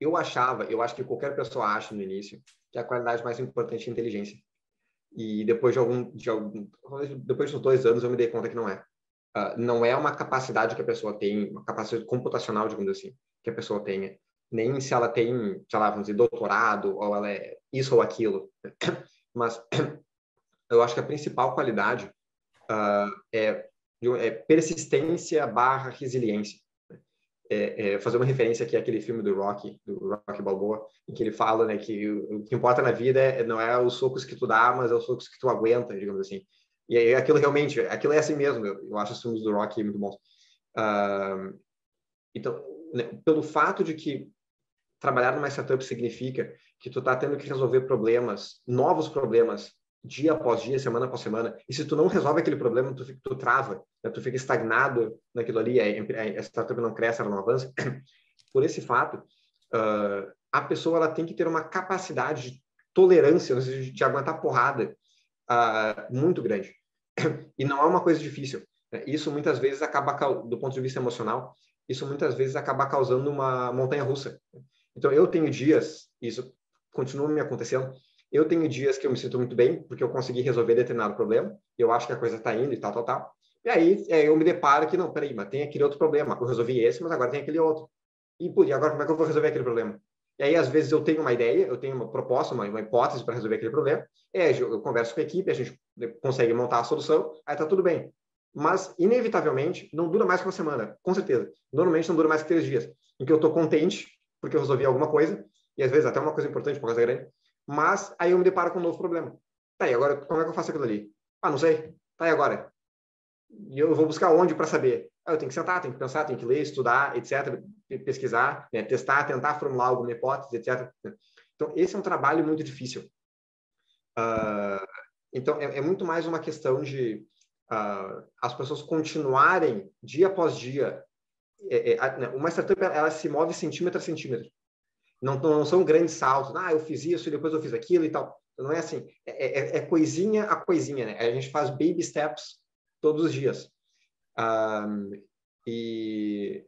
Eu acho que qualquer pessoa acha no início que a qualidade mais importante é a inteligência. E depois depois dos 2 anos eu me dei conta que não é. Não é uma capacidade que a pessoa tem, uma capacidade computacional, digamos assim, que a pessoa tenha. Nem se ela tem, sei lá, vamos dizer, doutorado, ou ela é isso ou aquilo. Mas eu acho que a principal qualidade é persistência / resiliência. Fazer uma referência aqui àquele filme do Rocky Balboa, em que ele fala, né, que o que importa na vida não é os socos que tu dá, mas é os socos que tu aguenta, digamos assim. E aí, aquilo é assim mesmo. Eu acho os filmes do Rocky muito bons. Então, né, pelo fato de que trabalhar numa startup significa que tu tá tendo que resolver novos problemas, dia após dia, semana após semana, e se tu não resolve aquele problema, tu trava, né? Tu fica estagnado naquilo ali, a startup não cresce, ela não avança. Por esse fato, a pessoa ela tem que ter uma capacidade de tolerância, ou seja, de aguentar porrada muito grande. E não é uma coisa difícil. Isso muitas vezes acaba, do ponto de vista emocional, isso muitas vezes acaba causando uma montanha-russa. Então, eu tenho dias, isso continua me acontecendo, eu tenho dias que eu me sinto muito bem, porque eu consegui resolver determinado problema, eu acho que a coisa está indo e tal. E aí eu me deparo que, não, peraí, mas tem aquele outro problema. Eu resolvi esse, mas agora tem aquele outro. E agora como é que eu vou resolver aquele problema? E aí, às vezes, eu tenho uma ideia, eu tenho uma proposta, uma hipótese para resolver aquele problema. Eu converso com a equipe, a gente consegue montar a solução, aí tá tudo bem. Mas, inevitavelmente, não dura mais que uma semana, com certeza. Normalmente não dura mais que 3 dias, em que eu estou contente porque eu resolvi alguma coisa, e às vezes até uma coisa importante, uma coisa grande, mas aí eu me deparo com um novo problema. Tá, e agora como é que eu faço aquilo ali? Ah, não sei. Tá, e agora? E eu vou buscar onde para saber? Eu tenho que sentar, tenho que pensar, tenho que ler, estudar, etc., pesquisar, né, testar, tentar formular alguma hipótese, etc. Então, esse é um trabalho muito difícil. Então, é muito mais uma questão de as pessoas continuarem dia após dia. Uma startup, ela se move centímetro a centímetro. Não são grandes saltos. Ah, eu fiz isso e depois eu fiz aquilo e tal. Não é assim. É coisinha a coisinha, né? A gente faz baby steps todos os dias. E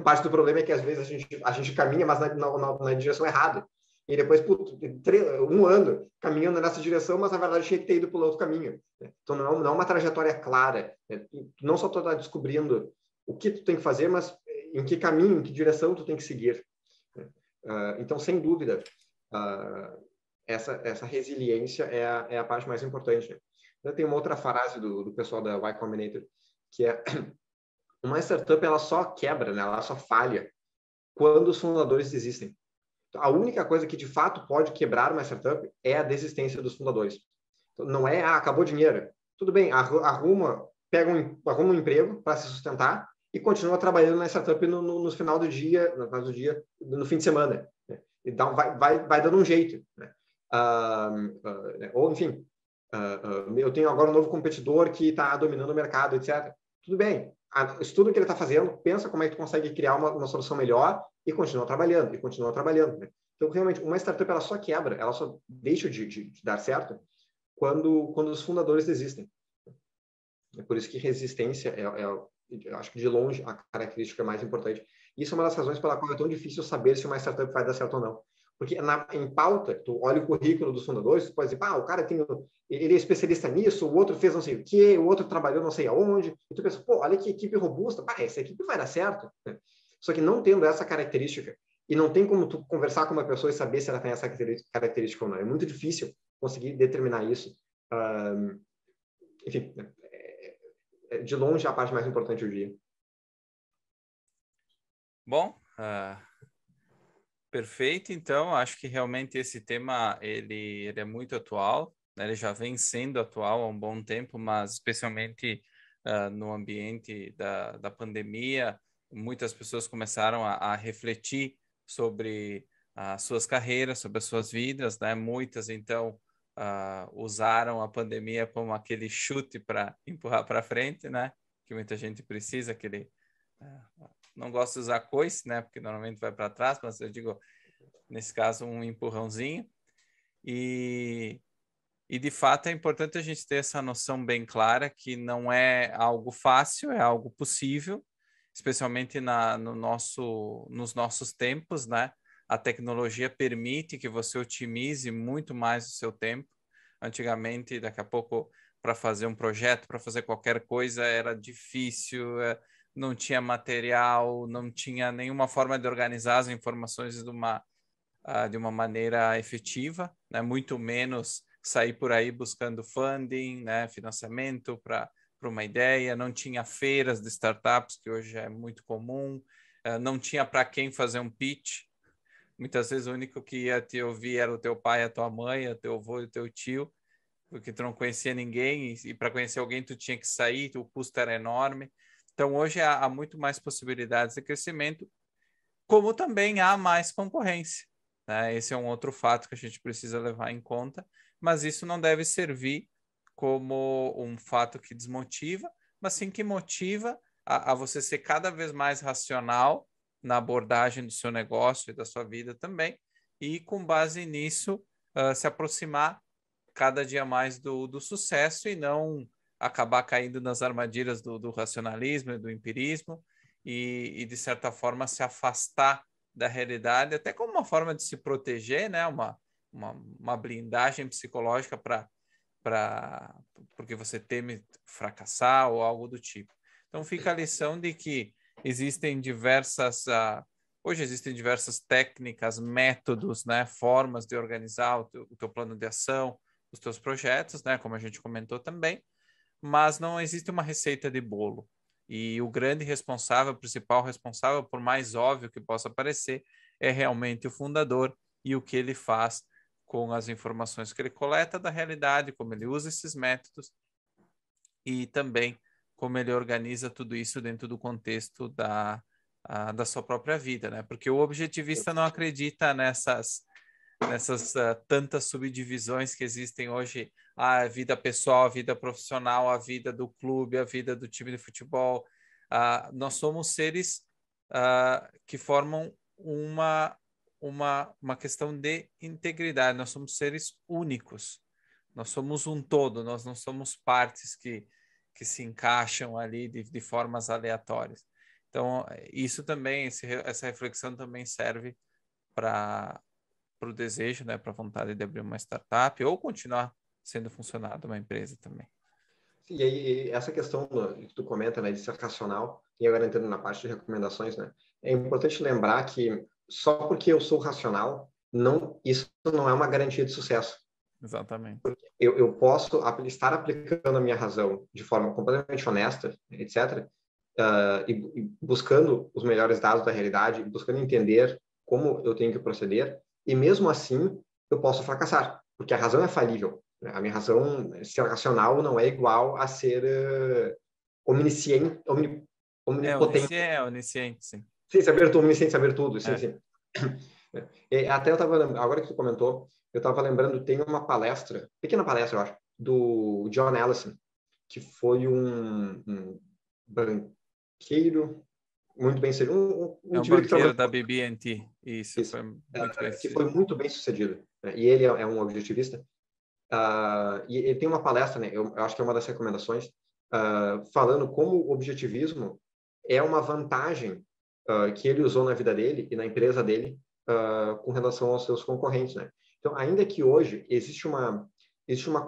parte do problema é que às vezes a gente caminha, mas na direção errada. E depois, putz, 1 ano caminhando nessa direção, mas na verdade tinha que ter ido pelo outro caminho. Então não é uma trajetória clara. Não só tu tá descobrindo o que tu tem que fazer, mas em que caminho, em que direção tu tem que seguir. Então, sem dúvida, essa resiliência é a parte mais importante. Né? Tem uma outra frase do pessoal da Y Combinator, que é: uma startup ela só quebra, né? Ela só falha quando os fundadores desistem. A única coisa que de fato pode quebrar uma startup é a desistência dos fundadores. Então, não é, acabou o dinheiro. Tudo bem, arruma um emprego para se sustentar e continua trabalhando na startup no final do dia, no fim de semana. Né? Então, vai dando um jeito. Né? Ou, enfim, eu tenho agora um novo competidor que está dominando o mercado, etc. Tudo bem, estuda o que ele está fazendo, pensa como é que tu consegue criar uma solução melhor e continua trabalhando. Né? Então, realmente, uma startup ela só quebra, ela só deixa de dar certo quando os fundadores desistem. É por isso que resistência eu acho que de longe a característica mais importante. Isso é uma das razões pela qual é tão difícil saber se uma startup vai dar certo ou não. Porque em pauta, tu olha o currículo dos fundadores, tu pode dizer, o cara ele é especialista nisso, o outro fez não sei o quê, o outro trabalhou não sei aonde, e tu pensa, olha que equipe robusta, essa equipe vai dar certo. Só que não tendo essa característica, e não tem como tu conversar com uma pessoa e saber se ela tem essa característica ou não. É muito difícil conseguir determinar isso. Enfim, de longe a parte mais importante do dia. Bom, perfeito. Então, acho que realmente esse tema ele é muito atual, né? Ele já vem sendo atual há um bom tempo, mas especialmente no ambiente da pandemia, muitas pessoas começaram a refletir sobre as suas carreiras, sobre as suas vidas, né? Muitas, então, usaram a pandemia como aquele chute para empurrar para frente, né? Que muita gente precisa, não gosto de usar coice, né? Porque normalmente vai para trás, mas eu digo, nesse caso, um empurrãozinho. E de fato é importante a gente ter essa noção bem clara que não é algo fácil, é algo possível, especialmente nos nossos tempos, né? A tecnologia permite que você otimize muito mais o seu tempo. Antigamente, daqui a pouco, para fazer um projeto, para fazer qualquer coisa, era difícil, não tinha material, não tinha nenhuma forma de organizar as informações de uma maneira efetiva, né? Muito menos sair por aí buscando funding, né? Financiamento para uma ideia, não tinha feiras de startups, que hoje é muito comum, não tinha para quem fazer um pitch. Muitas vezes o único que ia te ouvir era o teu pai, a tua mãe, o teu avô e o teu tio, porque tu não conhecia ninguém e para conhecer alguém tu tinha que sair, o custo era enorme. Então hoje há muito mais possibilidades de crescimento, como também há mais concorrência, né? Esse é um outro fato que a gente precisa levar em conta, mas isso não deve servir como um fato que desmotiva, mas sim que motiva a você ser cada vez mais racional na abordagem do seu negócio e da sua vida também, e com base nisso se aproximar cada dia mais do sucesso e não acabar caindo nas armadilhas do racionalismo e do empirismo de certa forma, se afastar da realidade, até como uma forma de se proteger, né? Uma blindagem psicológica para porque você teme fracassar ou algo do tipo. Então fica a lição de que hoje existem diversas técnicas, métodos, né, formas de organizar o teu plano de ação, os teus projetos, né, como a gente comentou também, mas não existe uma receita de bolo. E o grande responsável, o principal responsável, por mais óbvio que possa parecer, é realmente o fundador e o que ele faz com as informações que ele coleta da realidade, como ele usa esses métodos e também como ele organiza tudo isso dentro do contexto da sua própria vida, né? Porque o objetivista não acredita nessas tantas subdivisões que existem hoje, a vida pessoal, a vida profissional, a vida do clube, a vida do time de futebol. Nós somos seres que formam uma questão de integridade, nós somos seres únicos, nós somos um todo, nós não somos partes que se encaixam ali de formas aleatórias. Então, isso também, essa reflexão também serve para o desejo, né, para a vontade de abrir uma startup ou continuar sendo funcionário de uma empresa também. E aí, essa questão que tu comenta, né, de ser racional, e agora entrando na parte de recomendações, né, é importante lembrar que só porque eu sou racional, isso não é uma garantia de sucesso. Exatamente. Eu posso estar aplicando a minha razão de forma completamente honesta, etc., e buscando os melhores dados da realidade, buscando entender como eu tenho que proceder, e mesmo assim eu posso fracassar, porque a razão é falível. A minha razão, ser racional, não é igual a ser onisciente, onipotente. Onisciente, sim. Sim, saber tudo, onisciente, saber tudo, sim, É. sim. Até eu estava, agora que tu comentou, eu estava lembrando, tem uma palestra, pequena palestra, eu acho, do John Ellison, que foi um banqueiro muito bem sucedido, um É um indivíduo que banqueiro trabalhou da BB&T. Isso, isso, foi muito bem que foi sucedido. muito bem sucedido, né? E ele é um objetivista. E ele tem uma palestra, né? Eu acho que é uma das recomendações, falando como o objetivismo é uma vantagem que ele usou na vida dele e na empresa dele com relação aos seus concorrentes, né? Então, ainda que hoje existe uma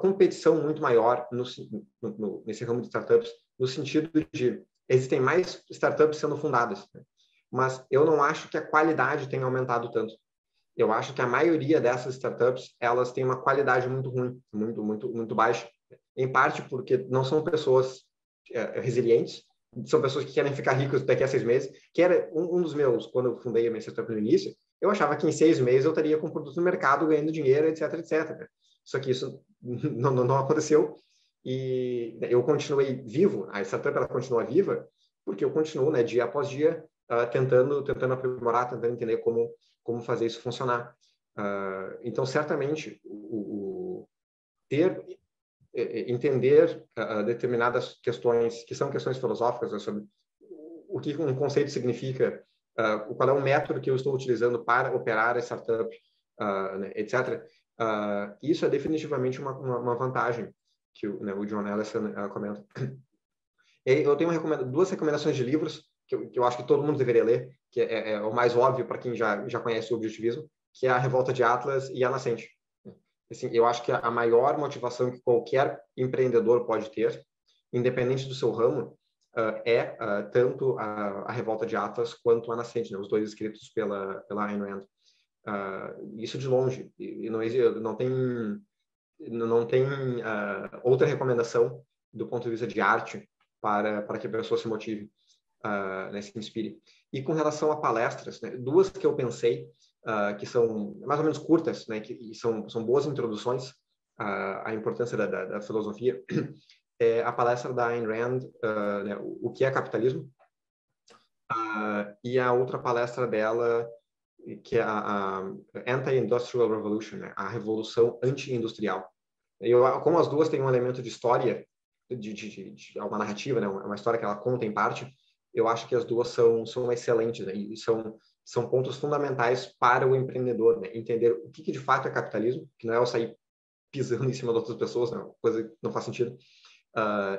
competição muito maior nesse ramo de startups, no sentido de existem mais startups sendo fundadas, né? Mas eu não acho que a qualidade tenha aumentado tanto. Eu acho que a maioria dessas startups, elas têm uma qualidade muito ruim, muito baixa. Em parte porque não são pessoas resilientes, são pessoas que querem ficar ricos daqui a 6 meses, que era um dos meus, quando eu fundei a minha startup no início, eu achava que em 6 meses eu estaria com produto no mercado, ganhando dinheiro, etc, etc. Só que isso não aconteceu e eu continuei vivo, a startup ela continua viva, porque eu continuo, né, dia após dia, tentando aprimorar, tentando entender como fazer isso funcionar. Então, certamente, entender determinadas questões, que são questões filosóficas, né, sobre o que um conceito significa, qual é o método que eu estou utilizando para operar a startup, né, etc. Isso é definitivamente uma vantagem que o John Ellison comenta. Eu tenho duas recomendações de livros que eu acho que todo mundo deveria ler, que é o mais óbvio para quem já conhece o objetivismo, que é A Revolta de Atlas e A Nascente. Assim, eu acho que a maior motivação que qualquer empreendedor pode ter, independente do seu ramo, tanto a Revolta de Atlas quanto A Nascente, né? Os dois escritos pela Ayn Rand. Isso de longe. E não tem outra recomendação do ponto de vista de arte para que a pessoa se motive, né, se inspire. E com relação a palestras, né, duas que eu pensei, que são mais ou menos curtas, né, e são boas introduções à importância da filosofia, é a palestra da Ayn Rand, né, o que é capitalismo, e a outra palestra dela, que é a Anti-Industrial Revolution, né, a revolução anti-industrial. Como as duas têm um elemento de história, de uma narrativa, né, uma história que ela conta em parte, eu acho que as duas são excelentes, né, e são pontos fundamentais para o empreendedor, né, entender o que de fato é capitalismo, que não é eu sair pisando em cima de outras pessoas, né, coisa que não faz sentido,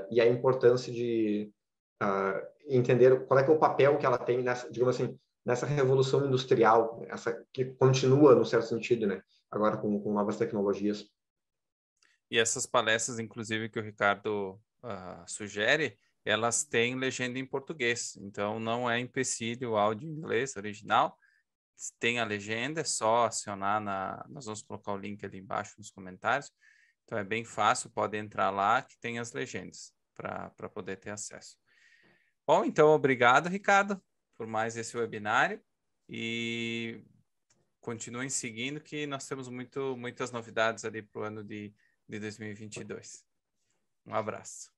e a importância de entender qual é que é o papel que ela tem nessa, digamos assim, nessa revolução industrial, essa que continua no certo sentido, né, agora com novas tecnologias. E essas palestras, inclusive, que o Ricardo sugere, elas têm legenda em português. Então, não é empecilho o áudio em inglês original. Tem a legenda, é só acionar nós vamos colocar o link ali embaixo nos comentários. Então, é bem fácil, pode entrar lá que tem as legendas para poder ter acesso. Bom, então, obrigado, Ricardo, por mais esse webinário. E continuem seguindo que nós temos muitas novidades ali para o ano de 2022. Um abraço.